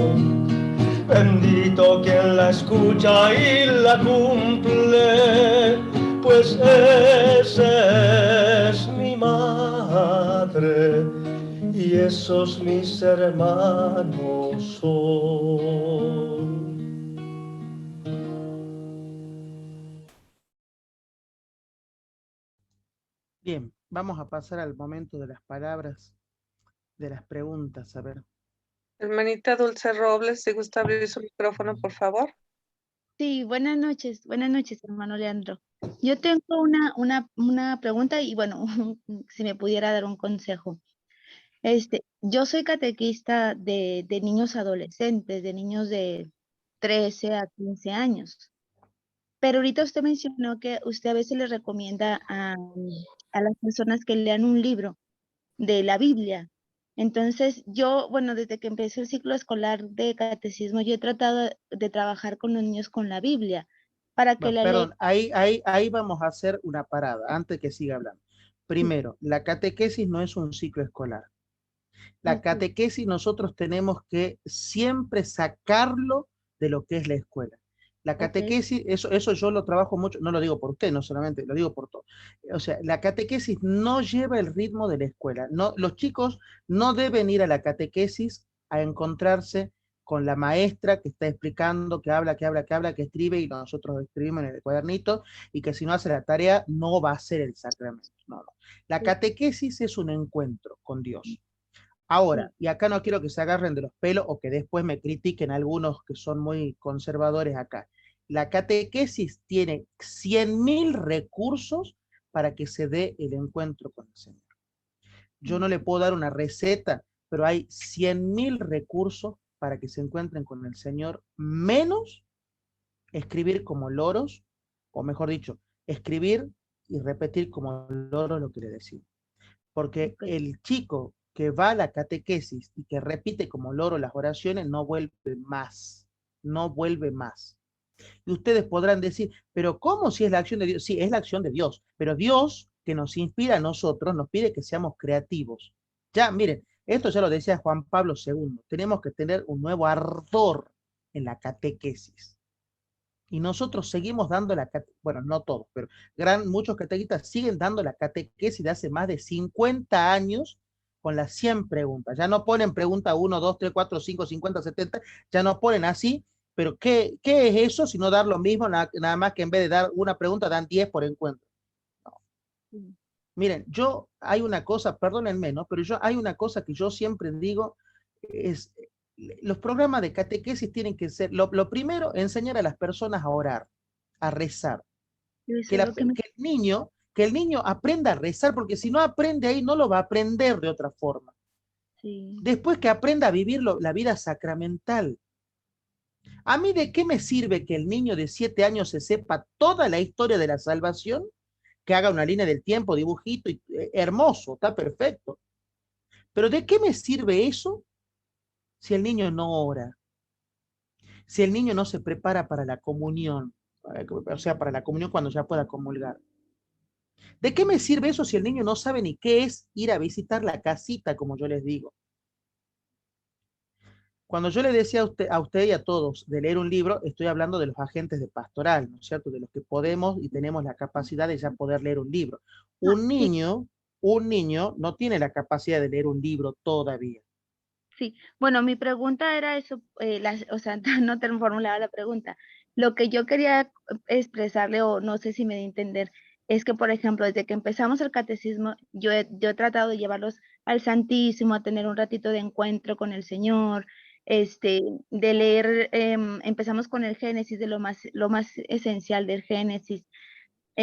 Bendito quien la escucha y la cumple, pues esa es mi madre y esos mis hermanos son. Bien, vamos a pasar al momento de las palabras, de las preguntas, a ver. Hermanita Dulce Robles, si gusta abrir su micrófono, por favor. Sí, buenas noches, hermano Leandro. Yo tengo una pregunta y bueno, si me pudiera dar un consejo. Yo soy catequista de niños adolescentes, de niños de 13 a 15 años. Pero ahorita usted mencionó que usted a veces le recomienda a las personas que lean un libro de la Biblia. Entonces, yo, bueno, desde que empecé el ciclo escolar de catecismo, yo he tratado de trabajar con los niños con la Biblia para que Bueno, la lean. perdón, ahí vamos a hacer una parada antes que siga hablando. Primero, la catequesis no es un ciclo escolar. La catequesis nosotros tenemos que siempre sacarlo de lo que es la escuela. La catequesis, eso yo lo trabajo mucho, no lo digo por usted, no solamente, lo digo por todo. O sea, la catequesis no lleva el ritmo de la escuela. No, los chicos no deben ir a la catequesis a encontrarse con la maestra que está explicando, que habla, que escribe, y nosotros escribimos en el cuadernito, y que si no hace la tarea no va a ser el sacramento. No, no. La catequesis es un encuentro con Dios. Ahora, y acá no quiero que se agarren de los pelos o que después me critiquen algunos que son muy conservadores acá. La catequesis tiene 100.000 recursos para que se dé el encuentro con el Señor. Yo no le puedo dar una receta, pero hay 100.000 recursos para que se encuentren con el Señor, menos escribir como loros, o mejor dicho, escribir y repetir como loros lo que le decimos. Porque el chico que va a la catequesis y que repite como loro las oraciones no vuelve más, no vuelve más. Y ustedes podrán decir, pero ¿cómo si es la acción de Dios? Sí, es la acción de Dios, pero Dios que nos inspira a nosotros nos pide que seamos creativos. Ya, miren, Esto ya lo decía Juan Pablo II. Tenemos que tener un nuevo ardor en la catequesis. Y nosotros seguimos dando la catequesis, bueno, no todos, pero muchos catequistas siguen dando la catequesis de hace más de 50 años con las 100 preguntas. Ya no ponen pregunta 1, 2, 3, 4, 5, 50, 70, ya no ponen así, pero ¿qué es eso si no dar lo mismo, nada más que en vez de dar una pregunta dan 10 por encuentro? No. Miren, hay una cosa, perdónenme, ¿no? Pero hay una cosa que yo siempre digo, es, los programas de catequesis tienen que ser, lo primero, enseñar a las personas a orar, a rezar. Eso Que, es lo que me... que el niño aprenda a rezar, porque si no aprende ahí, no lo va a aprender de otra forma. Sí. Después que aprenda a vivir la vida sacramental. ¿A mí de qué me sirve que el niño de 7 años se sepa toda la historia de la salvación? Que haga una línea del tiempo, dibujito, hermoso, está perfecto. Pero ¿de qué me sirve eso si el niño no ora? Si el niño no se prepara para la comunión, o sea, para la comunión cuando ya pueda comulgar. ¿De qué me sirve eso si el niño no sabe ni qué es ir a visitar la casita, como yo les digo? Cuando yo le decía a usted y a todos de leer un libro, estoy hablando de los agentes de pastoral, ¿no es cierto? De los que podemos y tenemos la capacidad de ya poder leer un libro. Ah, Un sí, niño, un niño no tiene la capacidad de leer un libro todavía. sí. Bueno, mi pregunta era eso, o sea, no te formulaba la pregunta. Lo que yo quería expresarle, o no sé si me di a entender, es que, por ejemplo, desde que empezamos el catecismo, yo he tratado de llevarlos al Santísimo, a tener un ratito de encuentro con el Señor, de leer, empezamos con el Génesis, de lo más esencial del Génesis,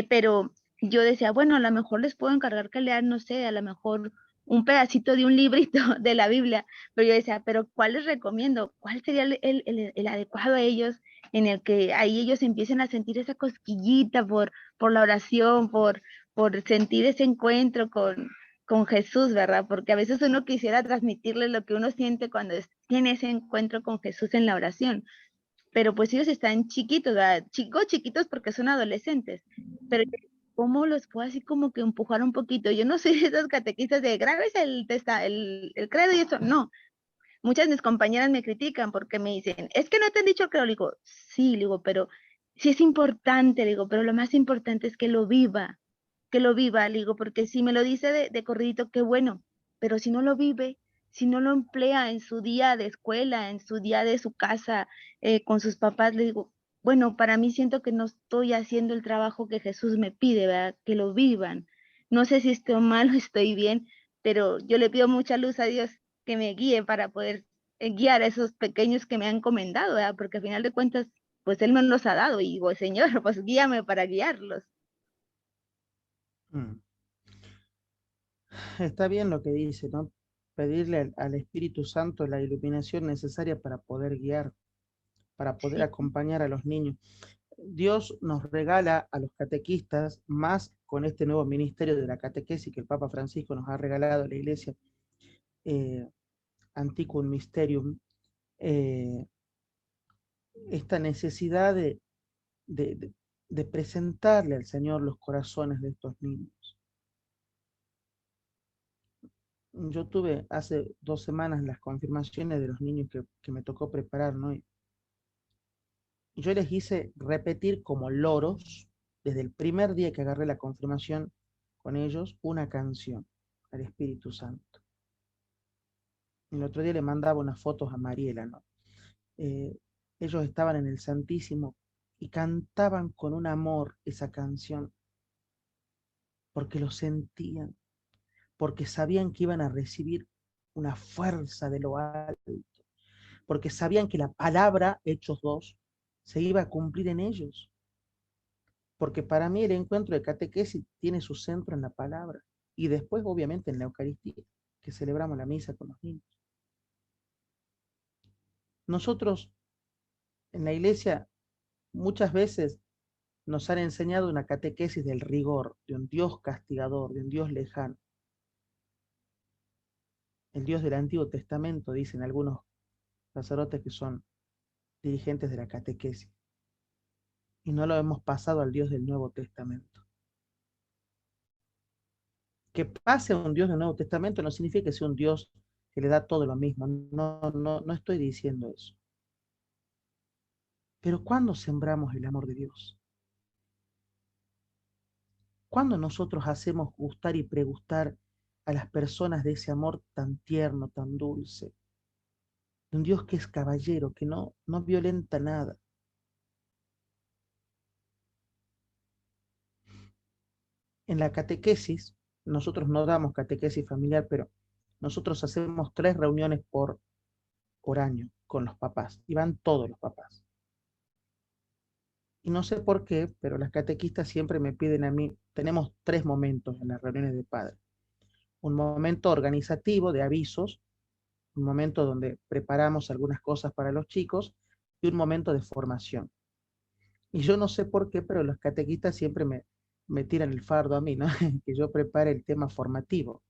pero yo decía, bueno, a lo mejor les puedo encargar que lean, no sé, a lo mejor un pedacito de un librito de la Biblia, pero yo decía, pero ¿cuál les recomiendo? ¿Cuál sería el adecuado a ellos en el que ahí ellos empiecen a sentir esa cosquillita por la oración, por sentir ese encuentro con Jesús, ¿verdad? Porque a veces uno quisiera transmitirles lo que uno siente cuando tiene ese encuentro con Jesús en la oración, pero pues ellos están chiquitos, ¿verdad? Chiquitos porque son adolescentes, pero ¿cómo los puedo así como que empujar un poquito? Yo no soy de esos catequistas de grabes el credo y eso, no. Muchas de mis compañeras me critican porque me dicen, es que no te han dicho el credo. Le digo, sí, le digo, pero sí es importante, le digo, pero lo más importante es que lo viva, le digo, porque si me lo dice de corridito, qué bueno, pero si no lo vive, si no lo emplea en su día de escuela, en su día de su casa, con sus papás, le digo, bueno, para mí siento que no estoy haciendo el trabajo que Jesús me pide, ¿verdad? Que lo vivan. No sé si estoy mal o estoy bien, pero yo le pido mucha luz a Dios que me guíe para poder guiar a esos pequeños que me han encomendado, ¿verdad? Porque al final de cuentas, pues Él me los ha dado y digo, Señor, pues guíame para guiarlos. Mm. Está bien lo que dice, ¿no? Pedirle al Espíritu Santo la iluminación necesaria para poder guiar, para poder Sí, acompañar a los niños. Dios nos regala a los catequistas, más con este nuevo ministerio de la catequesis que el Papa Francisco nos ha regalado a la Iglesia, eh, Antiquum Mysterium, eh, esta necesidad de, de- de presentarle al Señor los corazones de estos niños. Yo tuve hace 2 semanas las confirmaciones de los niños que me tocó preparar, ¿no? Y yo les hice repetir como loros, desde el primer día que agarré la confirmación con ellos, una canción al Espíritu Santo. El otro día le mandaba unas fotos a Mariela, ¿no? Eh, ellos estaban en el Santísimo y cantaban con un amor esa canción, porque lo sentían, porque sabían que iban a recibir una fuerza de lo alto, porque sabían que la palabra, Hechos 2, se iba a cumplir en ellos. Porque para mí el encuentro de catequesis tiene su centro en la palabra y después obviamente en la Eucaristía, que celebramos la misa con los niños. Nosotros en la iglesia muchas veces nos han enseñado una catequesis del rigor, de un Dios castigador, de un Dios lejano. El Dios del Antiguo Testamento, dicen algunos sacerdotes que son dirigentes de la catequesis, y no lo hemos pasado al Dios del Nuevo Testamento. Que pase a un Dios del Nuevo Testamento no significa que sea un Dios que le da todo lo mismo. No estoy diciendo eso. Pero ¿cuándo sembramos el amor de Dios? ¿Cuándo nosotros hacemos gustar y pregustar a las personas de ese amor tan tierno, tan dulce? De un Dios que es caballero, que no violenta nada. En la catequesis, nosotros no damos catequesis familiar, pero nosotros hacemos 3 reuniones por año con los papás, y van todos los papás. Y no sé por qué, pero las catequistas siempre me piden a mí, tenemos 3 momentos en las reuniones de padres. Un momento organizativo de avisos, un momento donde preparamos algunas cosas para los chicos y un momento de formación. Y yo no sé por qué, pero los catequistas siempre me tiran el fardo a mí, ¿no? Que yo prepare el tema formativo.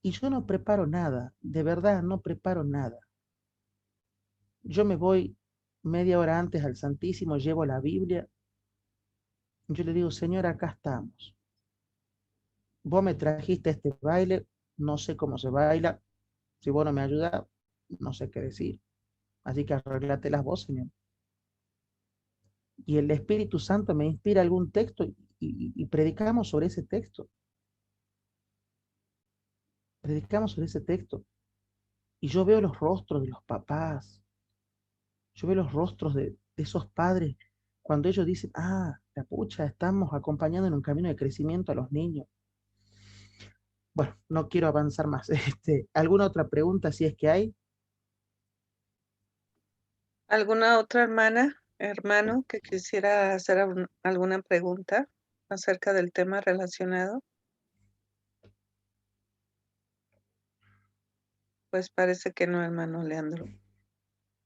Y yo no preparo nada, de verdad no preparo nada. Yo me voy media hora antes al Santísimo, llevo la Biblia. Yo le digo, Señor, acá estamos. Vos me trajiste este baile, no sé cómo se baila. Si vos no me ayudas, no sé qué decir. Así que arreglate las voz, Señor. Y el Espíritu Santo me inspira algún texto y predicamos sobre ese texto. Predicamos sobre ese texto. Y yo veo los rostros de los papás. Yo veo los rostros de esos padres cuando ellos dicen, la pucha, estamos acompañando en un camino de crecimiento a los niños. Bueno, no quiero avanzar más. ¿Alguna otra pregunta si es que hay? ¿Alguna otra hermana, hermano, que quisiera hacer alguna pregunta acerca del tema relacionado? Pues parece que no, hermano Leandro.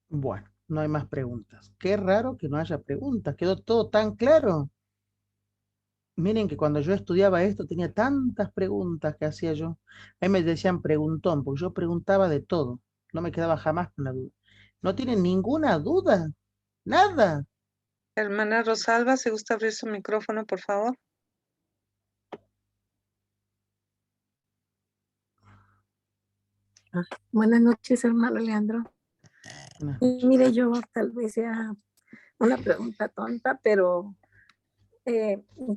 Bueno, no hay más preguntas. Qué raro que no haya preguntas. Quedó todo tan claro. Miren que cuando yo estudiaba esto tenía tantas preguntas que hacía yo. A mí me decían preguntón, porque yo preguntaba de todo. No me quedaba jamás con la duda. ¿No tienen ninguna duda? Nada. Hermana Rosalba, si gusta abrir su micrófono, por favor. Buenas noches, hermano Leandro. Buenas Y noches. mire, yo tal vez sea una pregunta tonta, pero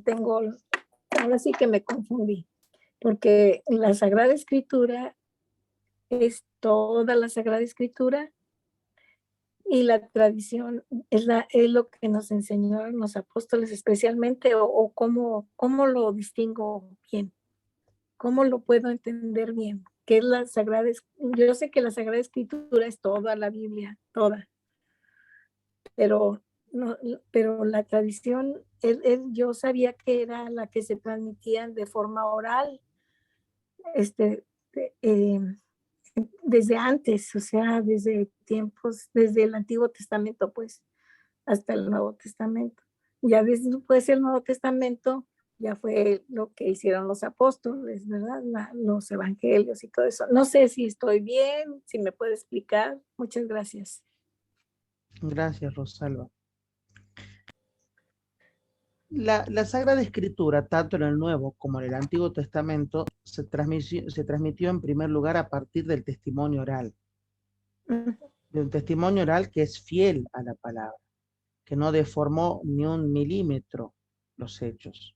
tengo, ahora sí que me confundí, porque la Sagrada Escritura es toda la Sagrada Escritura y la tradición es lo que nos enseñaron los apóstoles especialmente, o cómo lo distingo bien, cómo lo puedo entender bien, qué es la Sagrada. Yo sé que la Sagrada Escritura es toda la Biblia, toda, pero, no, pero la tradición, yo sabía que era la que se transmitían de forma oral, este, eh, desde antes, o sea, desde tiempos, desde el Antiguo Testamento, pues, hasta el Nuevo Testamento. Ya después del Nuevo Testamento, ya fue lo que hicieron los apóstoles, ¿verdad? Los evangelios y todo eso. No sé si estoy bien, si me puede explicar. Muchas gracias. Gracias, Rosalba. La Sagrada Escritura, tanto en el Nuevo como en el Antiguo Testamento, se transmitió en primer lugar a partir del testimonio oral. De un testimonio oral que es fiel a la palabra, que no deformó ni un milímetro los hechos.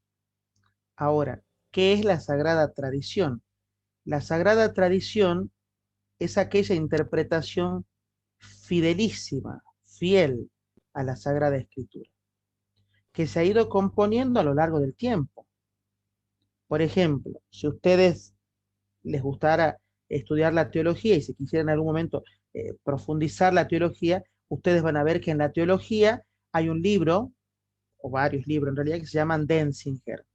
Ahora, ¿qué es la Sagrada Tradición? La Sagrada Tradición es aquella interpretación fidelísima, fiel a la Sagrada Escritura, que se ha ido componiendo a lo largo del tiempo. Por ejemplo, si a ustedes les gustara estudiar la teología y si quisieran en algún momento profundizar la teología, ustedes van a ver que en la teología hay un libro, o varios libros en realidad, que se llaman Denzinger.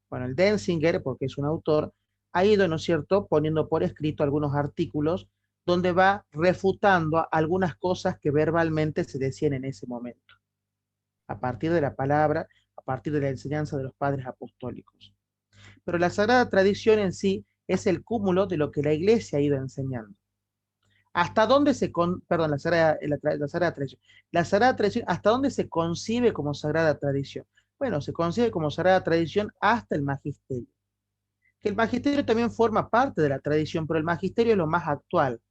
Bueno, el Denzinger, porque es un autor, ha ido, ¿no es cierto?, poniendo por escrito algunos artículos donde va refutando algunas cosas que verbalmente se decían en ese momento, a partir de la palabra, a partir de la enseñanza de los padres apostólicos. Pero la Sagrada Tradición en sí es el cúmulo de lo que la Iglesia ha ido enseñando. ¿Hasta dónde perdón, la Sagrada Tradición? La Sagrada Tradición, ¿hasta dónde se concibe como Sagrada Tradición? Bueno, se concibe como Sagrada Tradición hasta el Magisterio. que el magisterio también forma parte de la tradición, pero el magisterio es lo más actual.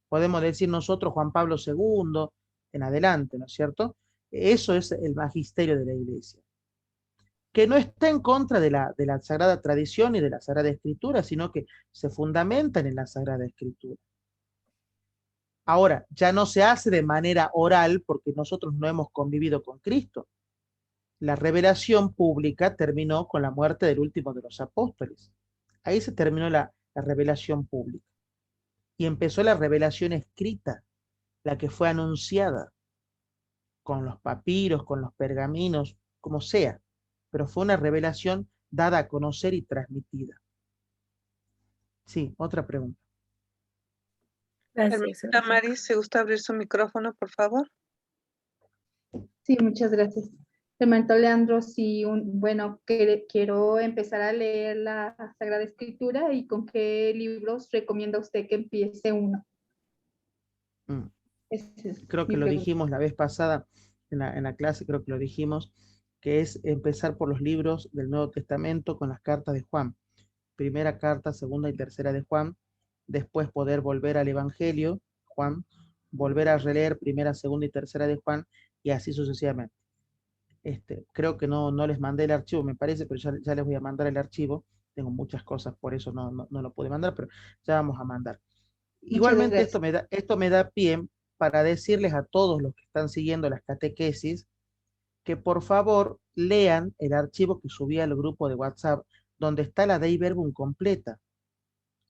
Podemos decir nosotros Juan Pablo II en adelante, ¿no es cierto? Eso es el magisterio de la Iglesia, que no está en contra de la Sagrada Tradición y de la Sagrada Escritura, sino que se fundamentan en la Sagrada Escritura. Ahora, ya no se hace de manera oral porque nosotros no hemos convivido con Cristo. La revelación pública terminó con la muerte del último de los apóstoles. Ahí se terminó la revelación pública. Y empezó la revelación escrita, la que fue anunciada con los papiros, con los pergaminos, como sea. Pero fue una revelación dada a conocer y transmitida. Sí, otra pregunta. Gracias. Hermanita Mari, ¿se gusta abrir su micrófono, por favor? Sí, muchas gracias. Hermanito Leandro, sí, bueno, quiero empezar a leer la Sagrada Escritura y con qué libros recomienda usted que empiece uno. Creo que lo dijimos la vez pasada en la clase, creo que lo dijimos, que es empezar por los libros del Nuevo Testamento con las cartas de Juan. Primera carta, segunda y tercera de Juan, después poder volver al Evangelio, Juan, volver a releer primera, segunda y tercera de Juan, y así sucesivamente. Creo que no les mandé el archivo, me parece, pero ya les voy a mandar el archivo. Tengo muchas cosas, por eso no lo pude mandar, pero ya vamos a mandar. Igualmente esto me da pie para decirles a todos los que están siguiendo las catequesis que por favor lean el archivo que subí al grupo de WhatsApp, donde está la Dei Verbum completa.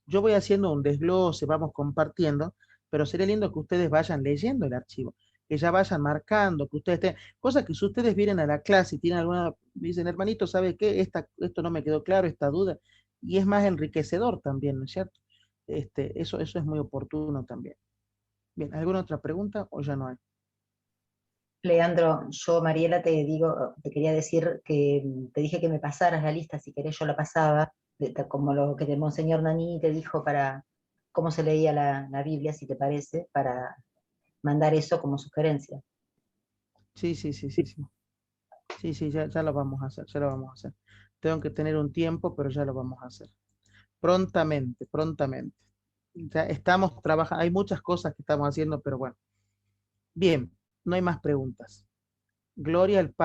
Yo voy haciendo un desglose, vamos compartiendo, pero sería lindo que ustedes vayan leyendo el archivo, que ya vayan marcando, que ustedes tengan, cosas que si ustedes vienen a la clase y tienen alguna, dicen, hermanito, ¿sabe qué? Esto no me quedó claro, esta duda, y es más enriquecedor también, ¿no es cierto? Eso es muy oportuno también. Bien, ¿alguna otra pregunta o ya no hay? Leandro, yo, Mariela, te quería decir que te dije que me pasaras la lista, si querés yo la pasaba, como lo que el Monseñor Nani te dijo para cómo se leía la Biblia, si te parece, para mandar eso como sugerencia. Sí. Sí, ya lo vamos a hacer, ya lo vamos a hacer. Tengo que tener un tiempo, pero ya lo vamos a hacer. Prontamente. Ya estamos trabajando, hay muchas cosas que estamos haciendo, pero bueno. Bien, no hay más preguntas. Gloria al Padre.